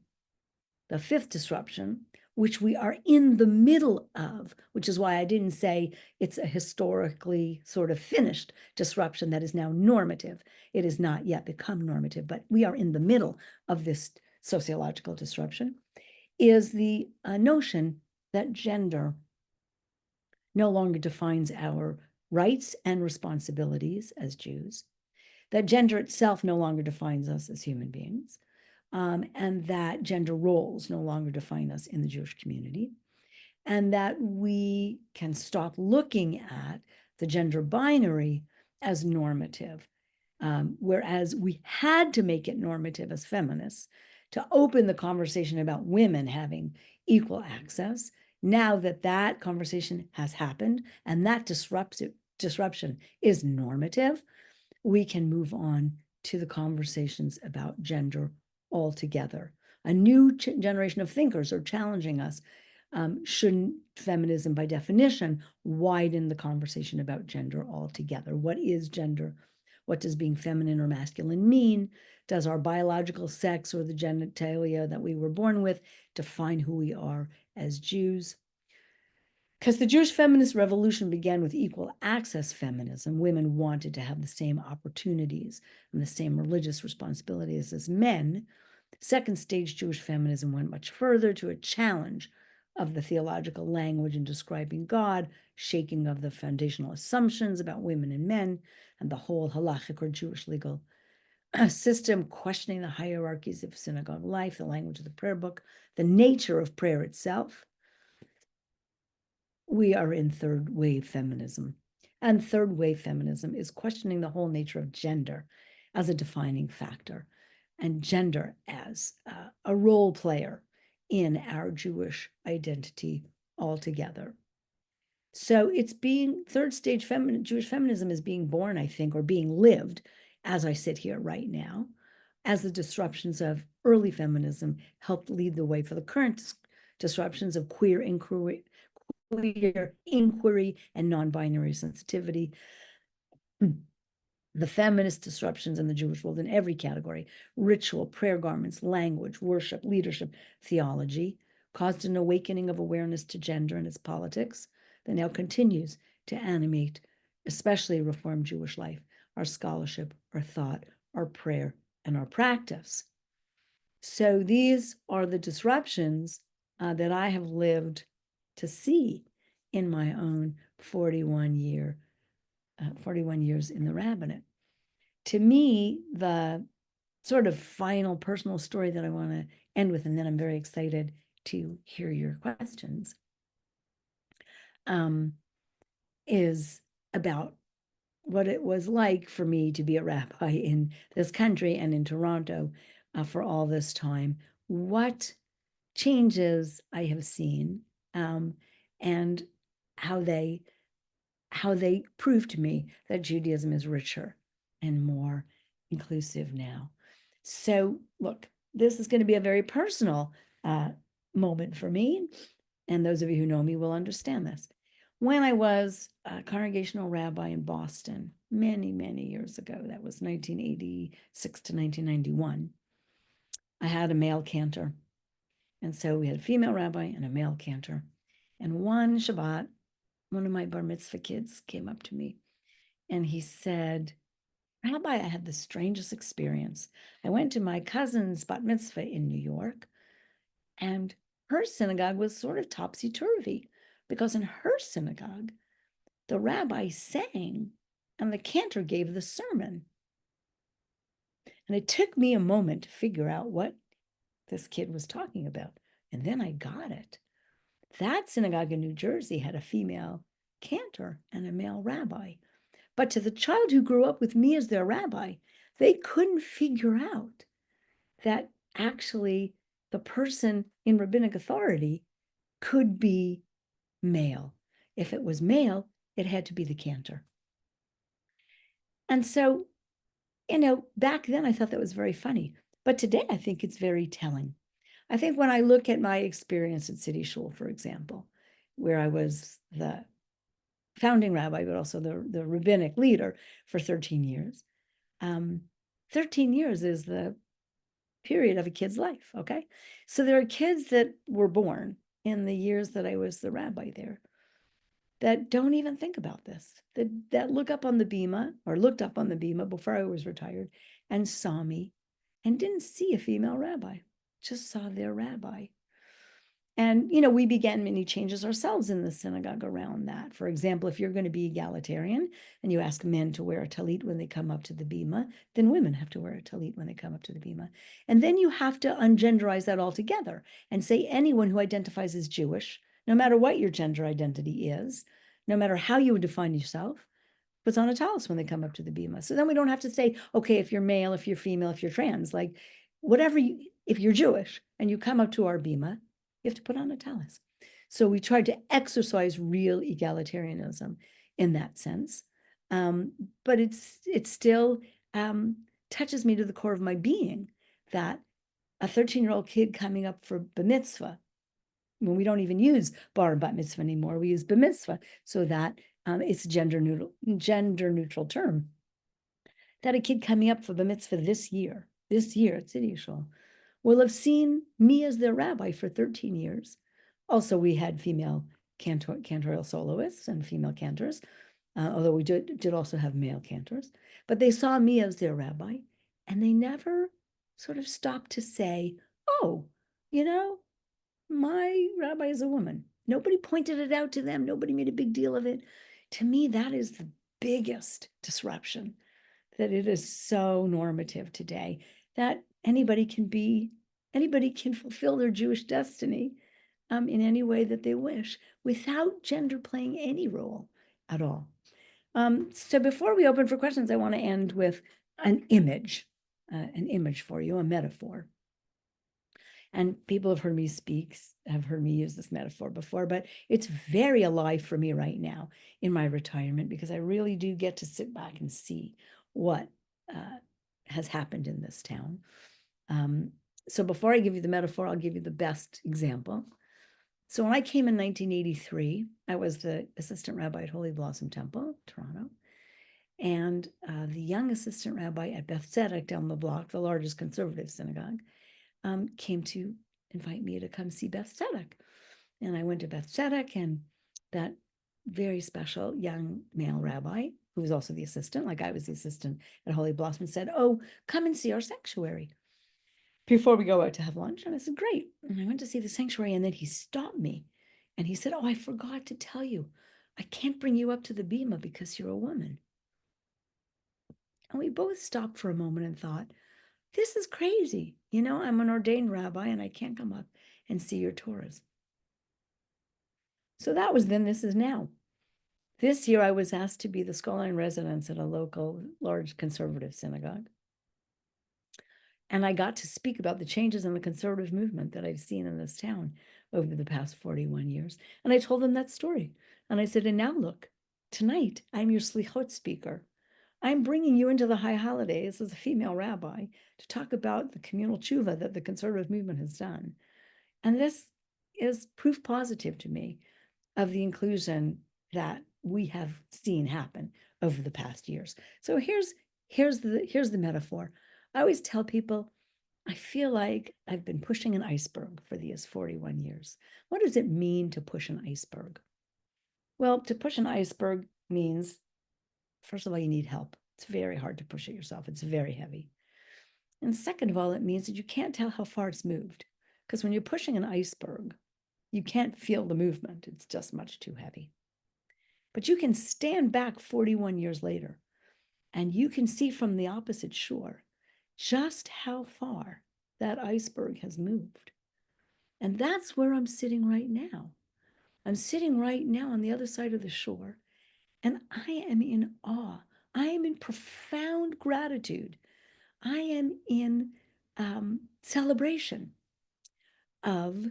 the 5th disruption, which we are in the middle of, which is why I didn't say it's a historically sort of finished disruption that is now normative. It has not yet become normative, but we are in the middle of this sociological disruption, is the notion that gender no longer defines our rights and responsibilities as Jews, that gender itself no longer defines us as human beings, and that gender roles no longer define us in the Jewish community, and that we can stop looking at the gender binary as normative, whereas we had to make it normative as feminists to open the conversation about women having equal access. Now that conversation has happened and that disruption is normative, we can move on to the conversations about gender altogether. A new generation of thinkers are challenging us. Shouldn't feminism, by definition, widen the conversation about gender altogether? What is gender? What does being feminine or masculine mean? Does our biological sex or the genitalia that we were born with define who we are as Jews? Because the Jewish feminist revolution began with equal access feminism. Women wanted to have the same opportunities and the same religious responsibilities as men. Second stage Jewish feminism went much further to a challenge of the theological language in describing God, shaking of the foundational assumptions about women and men, and the whole halachic or Jewish legal system, questioning the hierarchies of synagogue life, the language of the prayer book, the nature of prayer itself. We are in third wave feminism. And third wave feminism is questioning the whole nature of gender as a defining factor, and gender as a role player in our Jewish identity altogether. So it's being third stage Jewish feminism is being born, I think, or being lived as I sit here right now, as the disruptions of early feminism helped lead the way for the current disruptions of queer inquiry and non-binary sensitivity. The feminist disruptions in the Jewish world in every category, ritual, prayer garments, language, worship, leadership, theology, caused an awakening of awareness to gender and its politics that now continues to animate, especially Reform Jewish life, our scholarship, our thought, our prayer, and our practice. So these are the disruptions that I have lived to see in my own 41 years in the rabbinate. To me, the sort of final personal story that I want to end with, and then I'm very excited to hear your questions, is about what it was like for me to be a rabbi in this country and in Toronto for all this time, what changes I have seen, and how they prove to me that Judaism is richer and more inclusive now. So look, this is going to be a very personal moment for me, and those of you who know me will understand this. When I was a congregational rabbi in Boston many, many years ago, that was 1986 to 1991, I had a male cantor. And so we had a female rabbi and a male cantor. And one Shabbat, one of my bar mitzvah kids came up to me and he said, Rabbi, I had the strangest experience. I went to my cousin's bat mitzvah in New York, and her synagogue was sort of topsy-turvy because in her synagogue, the rabbi sang and the cantor gave the sermon. And it took me a moment to figure out what this kid was talking about. And then I got it. That synagogue in New Jersey had a female cantor and a male rabbi. But to the child who grew up with me as their rabbi, they couldn't figure out that actually the person in rabbinic authority could be male. If it was male, it had to be the cantor. And so, back then I thought that was very funny. But today I think it's very telling. I think when I look at my experience at City Shul, for example, where I was the founding rabbi, but also the rabbinic leader for 13 years. 13 years is the period of a kid's life, okay? So there are kids that were born in the years that I was the rabbi there that don't even think about this, that look up on the bima, or looked up on the bima before I was retired and saw me and didn't see a female rabbi, just saw their rabbi. And, we began many changes ourselves in the synagogue around that. For example, if you're going to be egalitarian and you ask men to wear a talit when they come up to the bima, then women have to wear a talit when they come up to the bima. And then you have to ungenderize that altogether and say anyone who identifies as Jewish, no matter what your gender identity is, no matter how you would define yourself, puts on a talis when they come up to the bima. So then we don't have to say, okay, if you're male, if you're female, if you're trans, like whatever if you're Jewish and you come up to our bima, you have to put on a talis. So we tried to exercise real egalitarianism in that sense. But it still touches me to the core of my being that a 13-year-old kid coming up for bar mitzvah, when we don't even use bar and bat mitzvah anymore, we use bar mitzvah, so that it's a gender neutral term. That a kid coming up for bar mitzvah this year at City Shul, will have seen me as their rabbi for 13 years. Also, we had female cantorial soloists and female cantors, although we did also have male cantors. But they saw me as their rabbi, and they never sort of stopped to say, oh, you know, my rabbi is a woman. Nobody pointed it out to them. Nobody made a big deal of it. To me, that is the biggest disruption, that it is so normative today that anybody can fulfill their Jewish destiny in any way that they wish without gender playing any role at all. So before we open for questions, I want to end with an image for you, a metaphor. And people have heard me have heard me use this metaphor before, but it's very alive for me right now in my retirement, because I really do get to sit back and see what has happened in this town. So before I give you the metaphor, I'll give you the best example. So when I came in 1983, I was the assistant rabbi at Holy Blossom Temple, Toronto. And the young assistant rabbi at Beth Tzedek down the block, the largest conservative synagogue, came to invite me to come see Beth Tzedek. And I went to Beth Tzedek, and that very special young male rabbi, who was also the assistant, like I was the assistant at Holy Blossom, said, oh, come and see our sanctuary before we go out to have lunch. And I said, great. And I went to see the sanctuary, and then he stopped me and he said, oh, I forgot to tell you, I can't bring you up to the bima because you're a woman. And we both stopped for a moment and thought, this is crazy. You know, I'm an ordained rabbi and I can't come up and see your Torahs. So that was then, this is now. This year I was asked to be the scholar in residence at a local large conservative synagogue. And I got to speak about the changes in the conservative movement that I've seen in this town over the past 41 years. And I told them that story. And I said, and now look, tonight I'm your slichot speaker. I'm bringing you into the high holidays as a female rabbi to talk about the communal tshuva that the conservative movement has done. And this is proof positive to me of the inclusion that we have seen happen over the past years. So here's the metaphor. I always tell people, I feel like I've been pushing an iceberg for these 41 years. What does it mean to push an iceberg? Well, to push an iceberg means, first of all, you need help. It's very hard to push it yourself. It's very heavy. And second of all, it means that you can't tell how far it's moved. Because when you're pushing an iceberg, you can't feel the movement. It's just much too heavy. But you can stand back 41 years later, and you can see from the opposite shore just how far that iceberg has moved. And that's where I'm sitting right now. I'm sitting right now on the other side of the shore, and I am in awe. I am in profound gratitude. I am in celebration of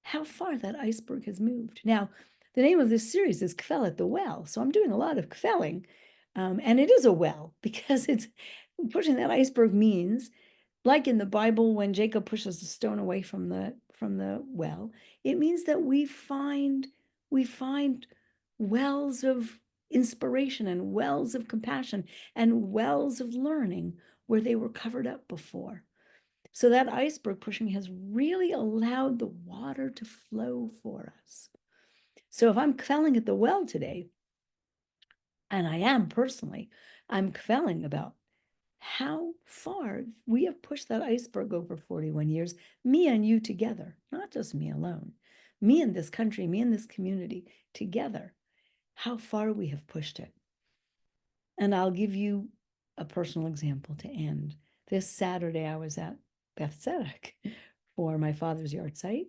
how far that iceberg has moved. Now, the name of this series is Kvel at the Well. So I'm doing a lot of kvelling. And it is a well, because it's pushing that iceberg means, like in the Bible, when Jacob pushes the stone away from the well, it means that we find wells of inspiration and wells of compassion and wells of learning where they were covered up before. So that iceberg pushing has really allowed the water to flow for us. So if I'm kvelling at the well today, and I am personally, I'm kvelling about how far we have pushed that iceberg over 41 years, me and you together, not just me alone, me and this country, me and this community together, how far we have pushed it. And I'll give you a personal example to end. This Saturday, I was at Beth Tzedek for my father's yard site,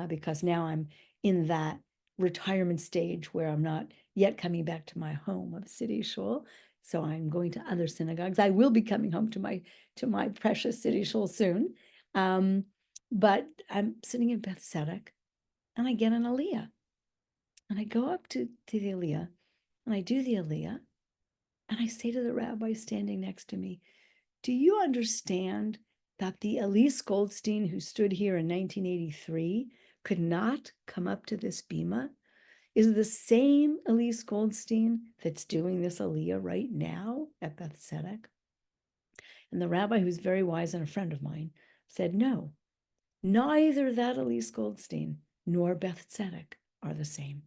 because now I'm in that retirement stage where I'm not yet coming back to my home of City Shul. So I'm going to other synagogues. I will be coming home to my precious City Shul soon. But I'm sitting in Beth Tzedek, and I get an aliyah. And I go up to the aliyah, and I do the aliyah, and I say to the rabbi standing next to me, do you understand that the Elyse Goldstein who stood here in 1983 could not come up to this bima is the same Elyse Goldstein that's doing this aliyah right now at Beth Tzedek? And the rabbi, who's very wise and a friend of mine, said, no, neither that Elyse Goldstein nor Beth Tzedek are the same.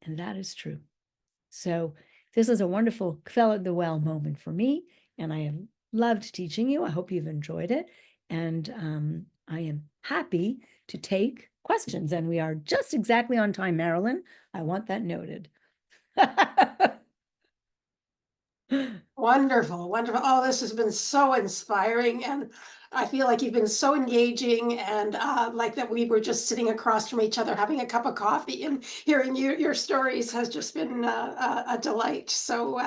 And that is true. So this is a wonderful Kvel at the Well moment for me, and I am loved teaching you. I hope you've enjoyed it. And I am happy to take questions. And we are just exactly on time, Marilyn. I want that noted. Wonderful, wonderful. Oh, this has been so inspiring, and I feel like you've been so engaging, and like that we were just sitting across from each other having a cup of coffee, and hearing your stories has just been a delight. So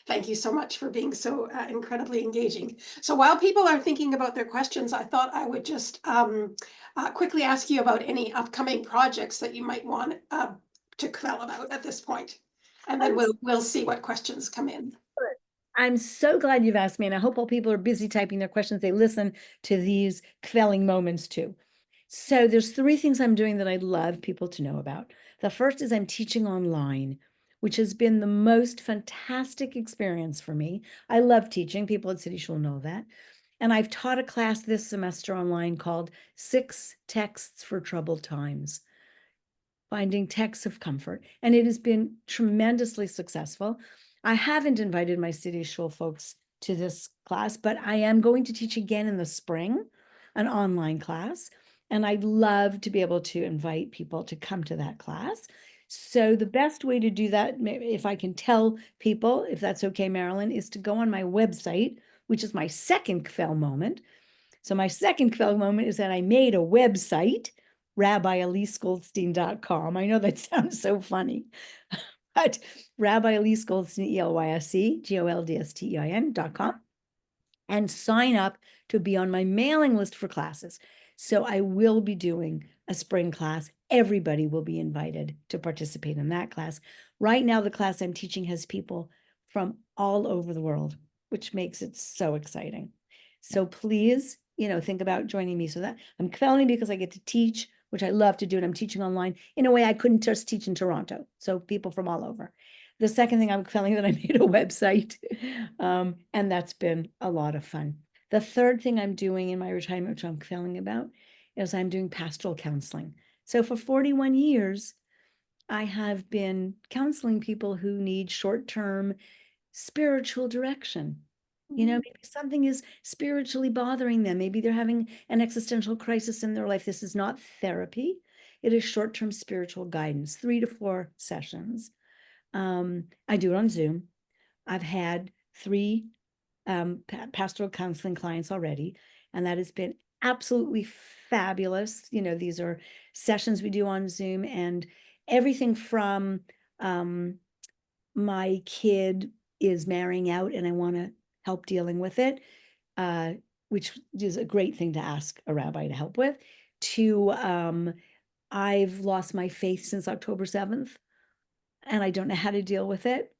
thank you so much for being so incredibly engaging. So while people are thinking about their questions, I thought I would just quickly ask you about any upcoming projects that you might want to quell about at this point, and then we'll see what questions come in. I'm so glad you've asked me, and I hope while people are busy typing their questions, they listen to these quelling moments too. So there's 3 things I'm doing that I'd love people to know about. The first is I'm teaching online, which has been the most fantastic experience for me. I love teaching. People at City Shul know that. And I've taught a class this semester online called 6 Texts for Troubled Times, finding texts of comfort. And it has been tremendously successful. I haven't invited my City Shul folks to this class, but I am going to teach again in the spring, an online class. And I'd love to be able to invite people to come to that class. So the best way to do that, if I can tell people, if that's okay, Marilyn, is to go on my website, which is my second Kvel moment. So my second Kvel moment is that I made a website, RabbiElyseGoldstein.com. I know that sounds so funny, but Rabbi Elyse Goldstein, ELYSEGOLDSTEIN.com, and sign up to be on my mailing list for classes. So I will be doing a spring class. Everybody will be invited to participate in that class. Right now, the class I'm teaching has people from all over the world, which makes it so exciting. So please, think about joining me. So that I'm quelling because I get to teach, which I love to do, and I'm teaching online in a way I couldn't just teach in Toronto. So people from all over. The second thing I'm quelling that I made a website, and that's been a lot of fun. The third thing I'm doing in my retirement, which I'm quelling about, is I'm doing pastoral counseling. So for 41 years, I have been counseling people who need short-term spiritual direction. Maybe something is spiritually bothering them. Maybe they're having an existential crisis in their life. This is not therapy. It is short-term spiritual guidance, 3 to 4 sessions. I do it on Zoom. I've had 3 pastoral counseling clients already, and that has been absolutely fabulous. These are sessions we do on Zoom, and everything from my kid is marrying out and I want to help dealing with it, which is a great thing to ask a rabbi to help with, to I've lost my faith since October 7th and I don't know how to deal with it,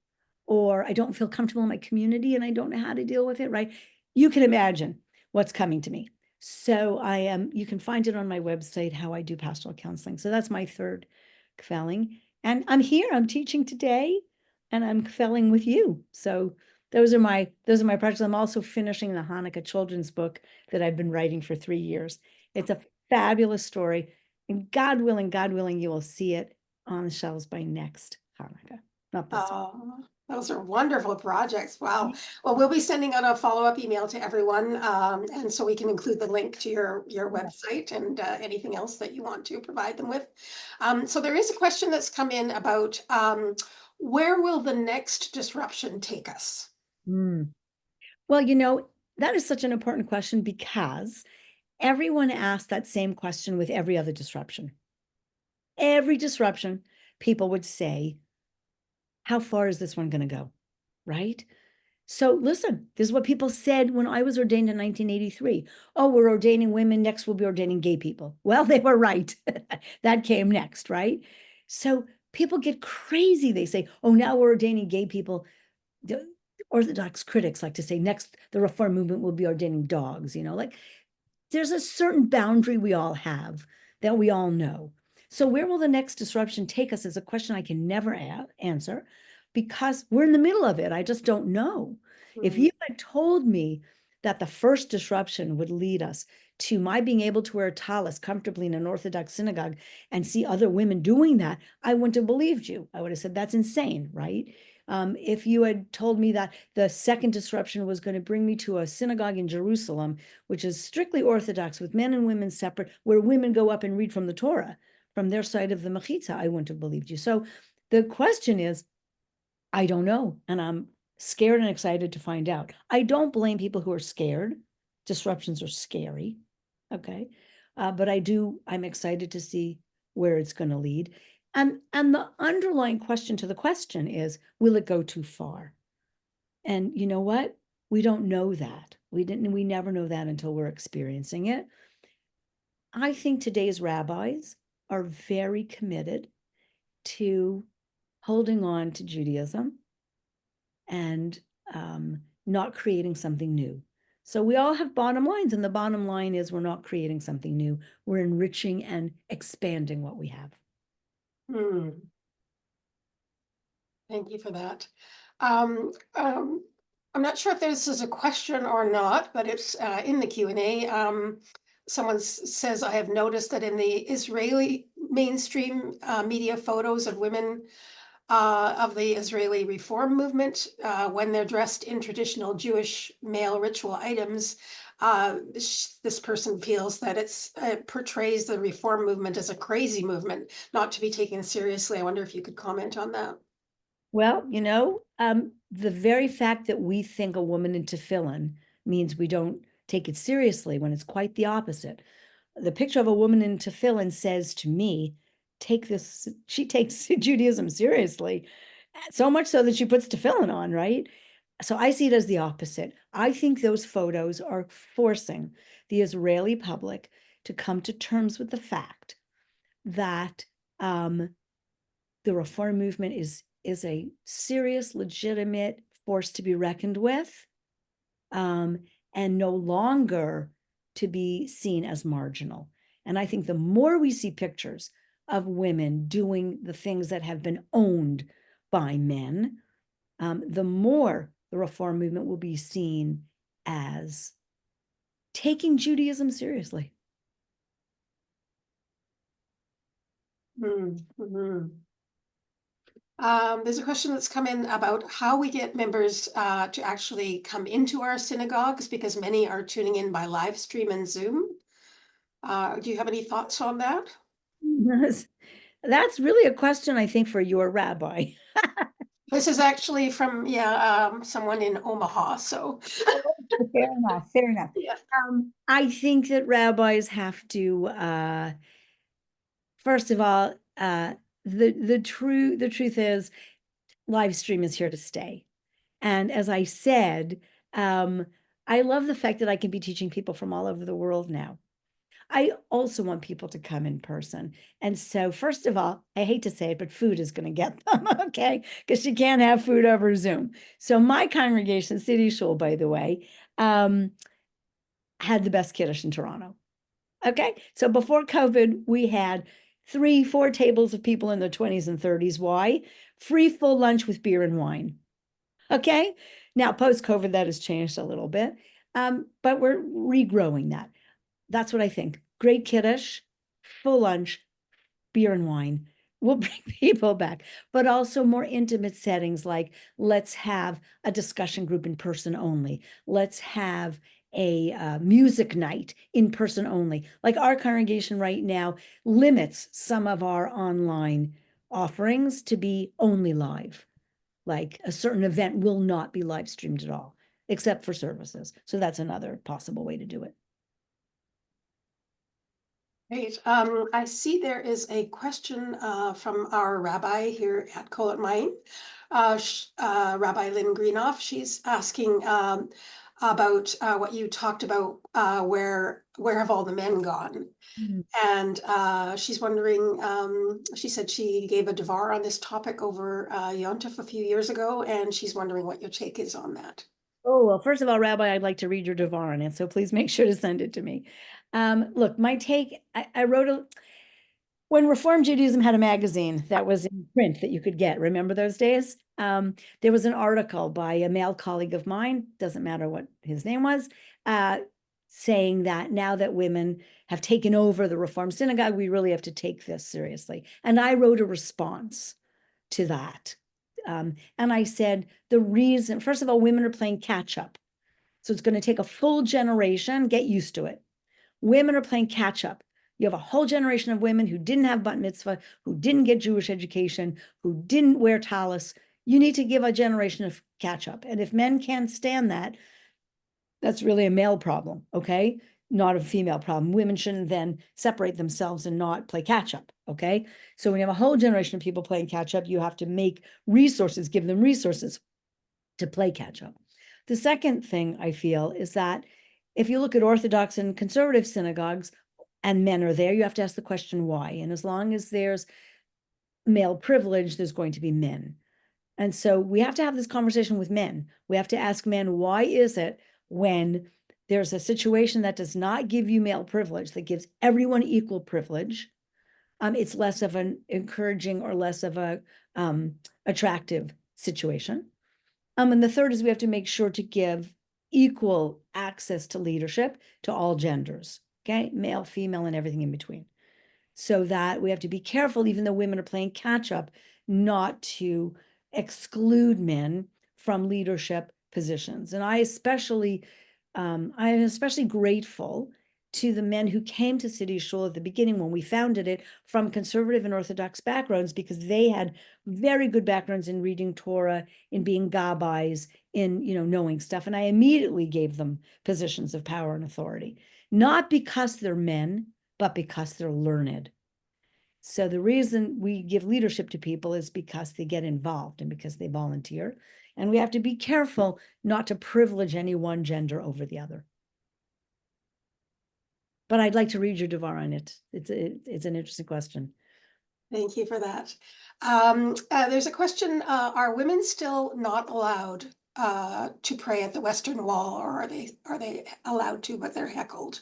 or I don't feel comfortable in my community and I don't know how to deal with it, right? You can imagine what's coming to me. So you can find it on my website, how I do pastoral counseling. So that's my third quelling. And I'm here, I'm teaching today, and I'm quelling with you. So those are my projects. I'm also finishing the Hanukkah children's book that I've been writing for 3 years. It's a fabulous story. And God willing, you will see it on the shelves by next Hanukkah. Not this one. Oh, those are wonderful projects. Wow. Well, we'll be sending out a follow-up email to everyone, and so we can include the link to your website and anything else that you want to provide them with. So there is a question that's come in about where will the next disruption take us? Well, that is such an important question because everyone asked that same question with every other disruption. Every disruption, people would say, how far is this one going to go? Right? So listen, this is what people said when I was ordained in 1983. Oh, we're ordaining women. Next, we'll be ordaining gay people. Well, they were right. That came next, right? So people get crazy. They say, oh, now we're ordaining gay people. The Orthodox critics like to say next, the Reform movement will be ordaining dogs, there's a certain boundary we all have that we all know. So where will the next disruption take us is a question I can never answer because we're in the middle of it. I just don't know. If you had told me that the first disruption would lead us to my being able to wear a tallis comfortably in an Orthodox synagogue and see other women doing that, I wouldn't have believed you. I would have said, that's insane, right? If you had told me that the second disruption was going to bring me to a synagogue in Jerusalem, which is strictly Orthodox with men and women separate, where women go up and read from the Torah, from their side of the Mechitza, I wouldn't have believed you. So the question is, I don't know. And I'm scared and excited to find out. I don't blame people who are scared. Disruptions are scary. Okay. But I'm excited to see where it's going to lead. And the underlying question to the question is, will it go too far? And you know what? We don't know that. We never know that until we're experiencing it. I think today's rabbis are very committed to holding on to Judaism and not creating something new. So we all have bottom lines, and the bottom line is we're not creating something new. We're enriching and expanding what we have. Thank you for that. I'm not sure if this is a question or not, but it's in the Q&A. Someone says, I have noticed that in the Israeli mainstream media photos of women of the Israeli Reform movement, when they're dressed in traditional Jewish male ritual items, this person feels that it portrays the Reform movement as a crazy movement, not to be taken seriously. I wonder if you could comment on that. Well, the very fact that we think a woman in tefillin means we don't take it seriously when it's quite the opposite. The picture of a woman in tefillin says to me, she takes Judaism seriously, so much so that she puts tefillin on, right? So I see it as the opposite. I think those photos are forcing the Israeli public to come to terms with the fact that the Reform movement is a serious, legitimate force to be reckoned with, and no longer to be seen as marginal. And I think the more we see pictures of women doing the things that have been owned by men, the more the Reform movement will be seen as taking Judaism seriously. Mm-hmm. There's a question that's come in about how we get members to actually come into our synagogues, because many are tuning in by live stream and Zoom. Do you have any thoughts on that? That's really a question, I think, for your rabbi. This is actually from, someone in Omaha, so. Fair enough, fair enough. Yeah. I think that rabbis have to, first of all, the truth is live stream is here to stay. And as I said, I love the fact that I can be teaching people from all over the world now. I also want people to come in person. And so, first of all, I hate to say it, but food is going to get them, okay? Because you can't have food over Zoom. So my congregation, City Shul, by the way, had the best kiddush in Toronto. Okay, so before COVID, we had 3-4 tables of people in their 20s and 30s. Why? Free full lunch with beer and wine. Okay, now post-COVID, that has changed a little bit, but we're regrowing that. That's what I think. Great kiddush, full lunch, beer and wine will bring people back, but also more intimate settings like let's have a discussion group in person only. Let's have a music night in person only. Like our congregation right now limits some of our online offerings to be only live. Like a certain event will not be live streamed at all, except for services. So that's another possible way to do it. Great. I see there is a question from our rabbi here at Kolat Main, Rabbi Lynn Greenoff. She's asking about what you talked about, where have all the men gone? And she's wondering, she said she gave a devar on this topic over Yontif a few years ago, and she's wondering what your take is on that. Oh, well, first of all, Rabbi, I'd like to read your devar on it, so please make sure to send it to me. Look, my take, I wrote when Reform Judaism had a magazine that was in print that you could get, remember those days? There was an article by a male colleague of mine, doesn't matter what his name was, saying that now that women have taken over the Reform synagogue, we really have to take this seriously. And I wrote a response to that And I said, the reason, first of all, women are playing catch up. So it's going to take a full generation, get used to it. Women are playing catch up. You have a whole generation of women who didn't have bat mitzvah, who didn't get Jewish education, who didn't wear talis. You need to give a generation of catch up. And if men can't stand that, that's really a male problem, okay? Not a female problem. Women shouldn't then separate themselves and not play catch up, okay? So when you have a whole generation of people playing catch up, you have to make resources, give them resources to play catch up. The second thing I feel is that if you look at Orthodox and conservative synagogues and men are there, you have to ask the question why. And as long as there's male privilege, there's going to be men. And so we have to have this conversation with men. We have to ask men, why is it when there's a situation that does not give you male privilege, that gives everyone equal privilege, it's less of an encouraging or less of a attractive situation. And the third is we have to make sure to give equal access to leadership to all genders, okay? Male, female, and everything in between. So that we have to be careful, even though women are playing catch up, not to exclude men from leadership positions. And I am especially grateful to the men who came to City Shul at the beginning when we founded it from conservative and Orthodox backgrounds, because they had very good backgrounds in reading Torah, in being gabbais, in knowing stuff. And I immediately gave them positions of power and authority, not because they're men, but because they're learned. So the reason we give leadership to people is because they get involved and because they volunteer. And we have to be careful not to privilege any one gender over the other. But I'd like to read your Devar on it. It's an interesting question. Thank you for that. There's a question, are women still not allowed to pray at the Western Wall, or are they allowed to, but they're heckled?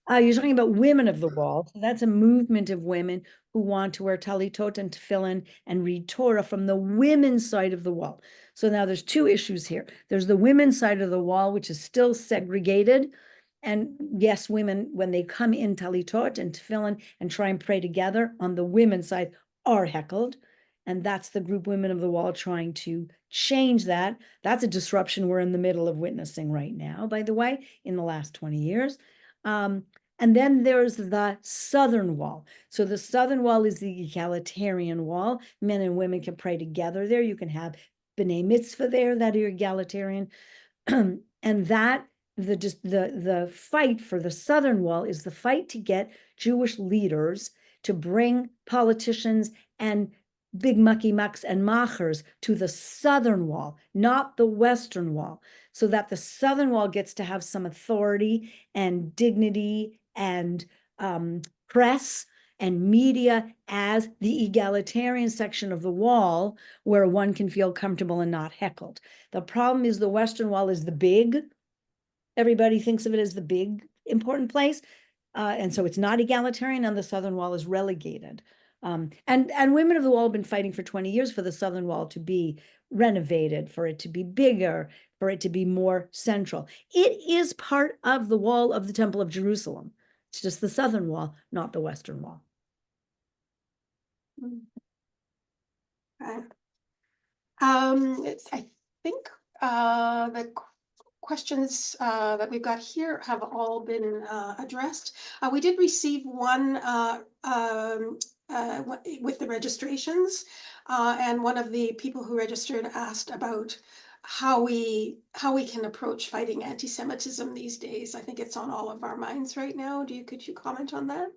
You're talking about women of the wall. So that's a movement of women who want to wear talitot and tefillin and read Torah from the women's side of the wall. So now there's two issues here. There's the women's side of the wall, which is still segregated. And yes, women, when they come in talitot and tefillin and try and pray together on the women's side, are heckled. And that's the group Women of the Wall trying to change that. That's a disruption we're in the middle of witnessing right now, by the way, in the last 20 years. And then there's the southern wall. So the southern wall is the egalitarian wall. Men and women can pray together there. You can have b'nai mitzvah there that are egalitarian. And that the fight for the southern wall is the fight to get Jewish leaders to bring politicians and big mucky mucks and machers to the southern wall, not the western wall, so that the southern wall gets to have some authority and dignity and press and media as the egalitarian section of the wall where one can feel comfortable and not heckled. The problem is the western wall is the big. Everybody thinks of it as the big important place. And so it's not egalitarian, and the southern wall is relegated. And Women of the Wall have been fighting for 20 years for the southern wall to be renovated, for it to be bigger, for it to be more central. It is part of the wall of the Temple of Jerusalem. It's just the southern wall, not the western wall. Okay. I think the questions that we've got here have all been addressed. We did receive one with the registrations, and one of the people who registered asked about how we can approach fighting anti-Semitism these days. I think it's on all of our minds right now. Could you comment on that?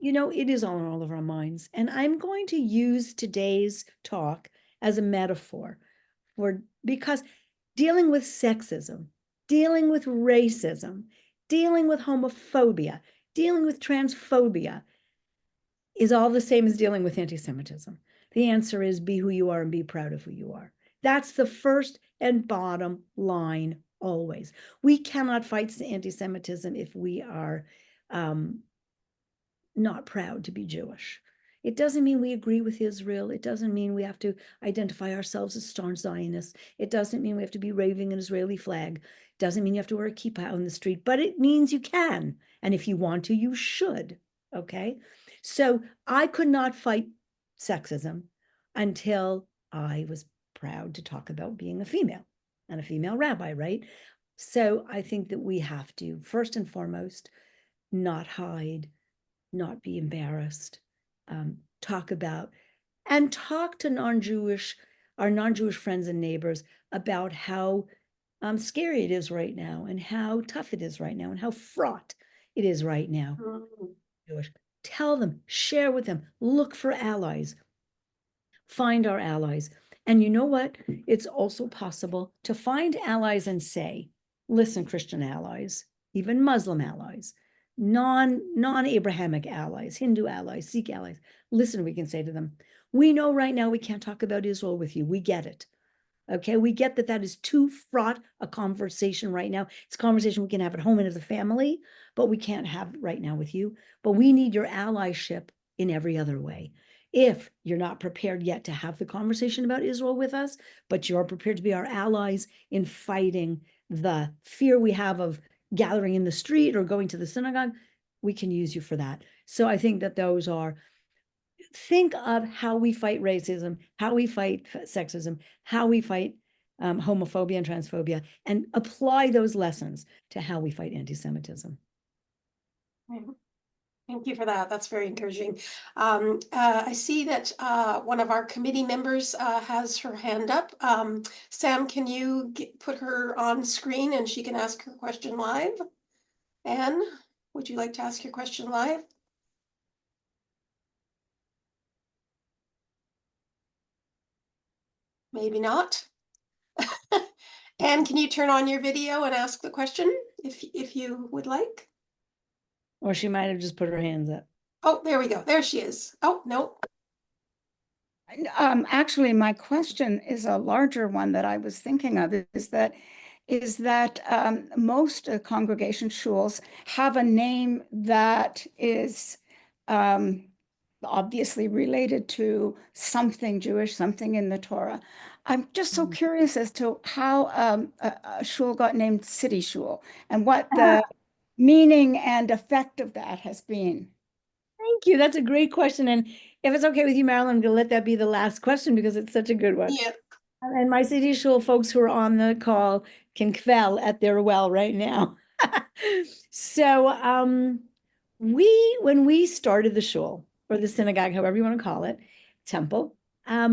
It is on all of our minds. And I'm going to use today's talk as a metaphor because dealing with sexism, dealing with racism, dealing with homophobia, dealing with transphobia is all the same as dealing with anti-Semitism. The answer is be who you are and be proud of who you are. That's the first and bottom line always. We cannot fight anti-Semitism if we are not proud to be Jewish. It doesn't mean we agree with Israel. It doesn't mean we have to identify ourselves as staunch Zionists. It doesn't mean we have to be waving an Israeli flag. It doesn't mean you have to wear a kippah on the street, but it means you can. And if you want to, you should, okay? So I could not fight sexism until I was proud to talk about being a female and a female rabbi, right? So I think that we have to, first and foremost, not hide, not be embarrassed, talk about, and talk to our non-Jewish friends and neighbors about how scary it is right now and how tough it is right now and how fraught it is right now. Mm. Jewish. Tell them, share with them, look for allies, find our allies. And you know what? It's also possible to find allies and say, listen, Christian allies, even Muslim allies, non-Abrahamic allies, Hindu allies, Sikh allies. Listen, we can say to them, we know right now we can't talk about Israel with you. We get it. Okay, we get that that is too fraught a conversation right now. It's a conversation we can have at home and as a family, but we can't have right now with you. But we need your allyship in every other way. If you're not prepared yet to have the conversation about Israel with us, but you're prepared to be our allies in fighting the fear we have of gathering in the street or going to the synagogue, we can use you for that. So I think that those are, think of how we fight racism, how we fight sexism, how we fight homophobia and transphobia, and apply those lessons to how we fight anti-Semitism. Thank you for that. That's very encouraging. I see that one of our committee members has her hand up. Sam, can you put her on screen and she can ask her question live? Anne, would you like to ask your question live? Maybe not. Anne, can you turn on your video and ask the question if you would like? Or she might have just put her hands up. Oh, there we go. There she is. Oh, no. Actually, my question is a larger one that I was thinking of, is that most congregation shuls have a name that is obviously related to something Jewish, something in the Torah. I'm just so curious as to how a shul got named City Shul and what the meaning and effect of that has been. Thank you. That's a great question. And if it's okay with you, Marilyn, I'm going to let that be the last question because it's such a good one. Yeah. And my City Shul folks who are on the call can quell at their well right now. So when we started the shul, or the synagogue, however you want to call it, temple,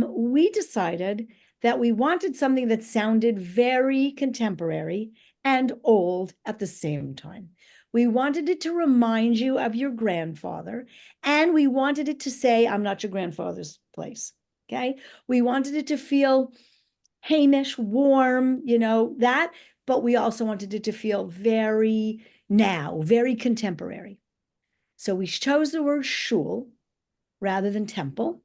we decided that we wanted something that sounded very contemporary and old at the same time. We wanted it to remind you of your grandfather, and we wanted it to say, I'm not your grandfather's place. Okay. We wanted it to feel Hamish, warm, that, but we also wanted it to feel very contemporary. So we chose the word shul rather than temple.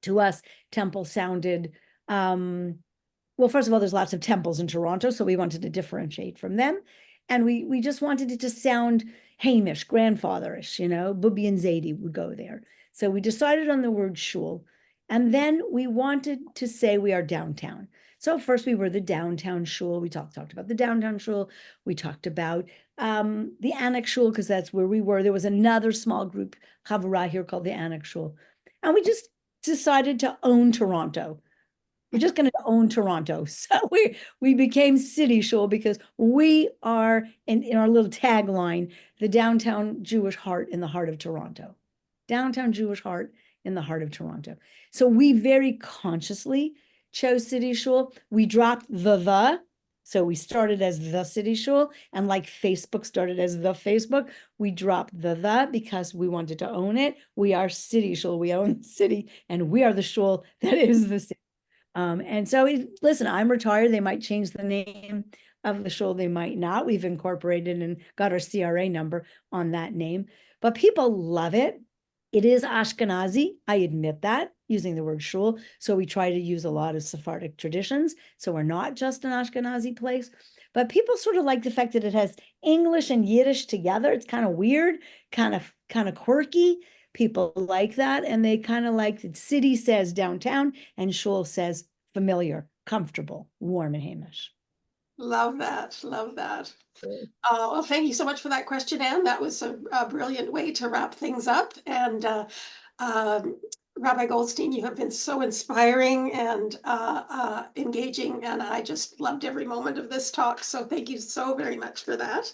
To us, temple sounded, well, first of all, there's lots of temples in Toronto, so we wanted to differentiate from them. And we just wanted it to sound Hamish, grandfatherish, Bubby and Zadie would go there. So we decided on the word shul. And then we wanted to say we are downtown. So first we were the downtown shul. We talked about the downtown shul. We talked about the annex shul because that's where we were. There was another small group, Chavurah here called the annex shul. And we just decided to own Toronto. We're just going to own Toronto. So we became City Shul because we are, in our little tagline, the downtown Jewish heart in the heart of Toronto. Downtown Jewish heart in the heart of Toronto. So we very consciously chose City Shul. We dropped the. So we started as the City Shul, and like Facebook started as the Facebook, we dropped the because we wanted to own it. We are City Shul. We own the city, and we are the shul that is the city. And so, listen, I'm retired. They might change the name of the shul. They might not. We've incorporated and got our CRA number on that name, but people love it. It is Ashkenazi. I admit that, using the word shul. So we try to use a lot of Sephardic traditions. So we're not just an Ashkenazi place, but people sort of like the fact that it has English and Yiddish together. It's kind of weird, kind of quirky. People like that. And they kind of like that city says downtown and shul says familiar, comfortable, warm, and Hamish. Love that. Love that. Well, thank you so much for that question, Anne. That was a brilliant way to wrap things up. And Rabbi Goldstein, you have been so inspiring and engaging, and I just loved every moment of this talk. So thank you so very much for that.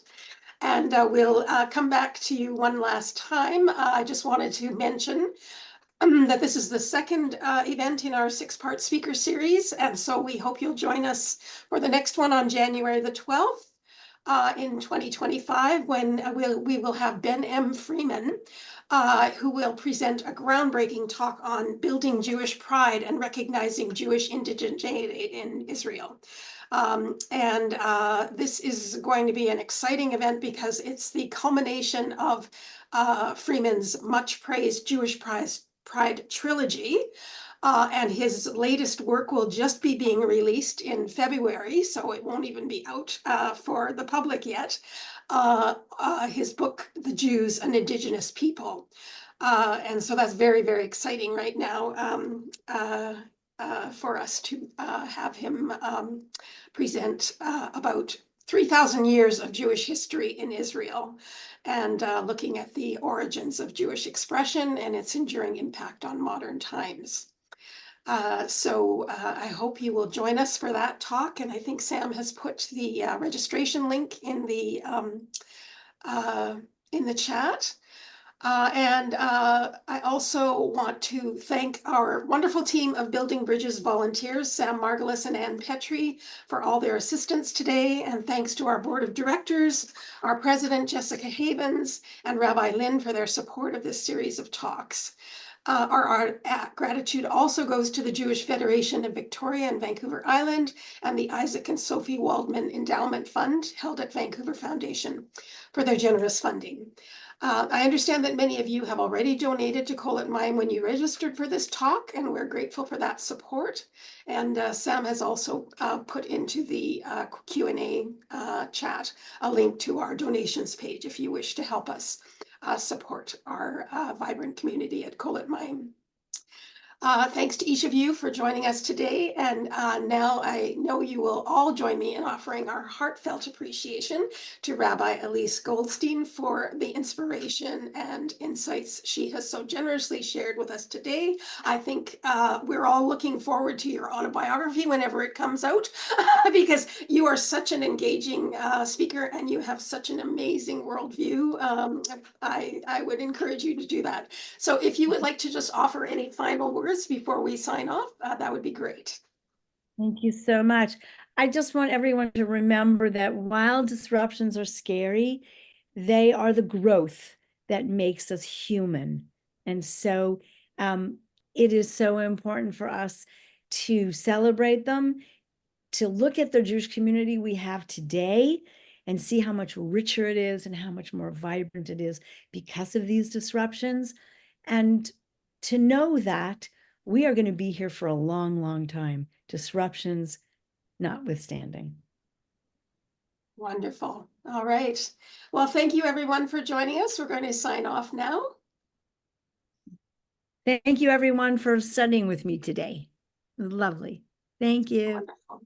And we'll come back to you one last time. I just wanted to mention that this is the second event in our 6-part speaker series. And so we hope you'll join us for the next one on January the 12th in 2025, when we will have Ben M. Freeman, who will present a groundbreaking talk on building Jewish pride and recognizing Jewish indigeneity in Israel. This is going to be an exciting event because it's the culmination of Freeman's much praised Jewish Pride trilogy. And his latest work will just be being released in February, so it won't even be out for the public yet. His book, The Jews, an Indigenous People. And so that's very, very exciting right now for us to have him present about 3,000 years of Jewish history in Israel, and looking at the origins of Jewish expression and its enduring impact on modern times. I hope you will join us for that talk, and I think Sam has put the registration link in the chat. I also want to thank our wonderful team of Building Bridges volunteers, Sam Margulis and Ann Petrie, for all their assistance today. And thanks to our board of directors, our president, Jessica Havens, and Rabbi Lynn for their support of this series of talks. Our gratitude also goes to the Jewish Federation of Victoria and Vancouver Island and the Isaac and Sophie Waldman Endowment Fund, held at Vancouver Foundation, for their generous funding. I understand that many of you have already donated to Call It Mine when you registered for this talk, and we're grateful for that support. And Sam has also put into the Q&A chat a link to our donations page if you wish to help us support our vibrant community at Call It Mine. Thanks to each of you for joining us today. And now I know you will all join me in offering our heartfelt appreciation to Rabbi Elyse Goldstein for the inspiration and insights she has so generously shared with us today. I think we're all looking forward to your autobiography whenever it comes out, because you are such an engaging speaker and you have such an amazing worldview. I would encourage you to do that. So if you would like to just offer any final words before we sign off, that would be great. Thank you so much. I just want everyone to remember that while disruptions are scary, they are the growth that makes us human. And so it is so important for us to celebrate them, to look at the Jewish community we have today and see how much richer it is and how much more vibrant it is because of these disruptions. And to know that we are going to be here for a long, long time, disruptions notwithstanding. Wonderful. All right. Well, thank you everyone for joining us. We're going to sign off now. Thank you everyone for studying with me today. It was lovely. Thank you. Wonderful.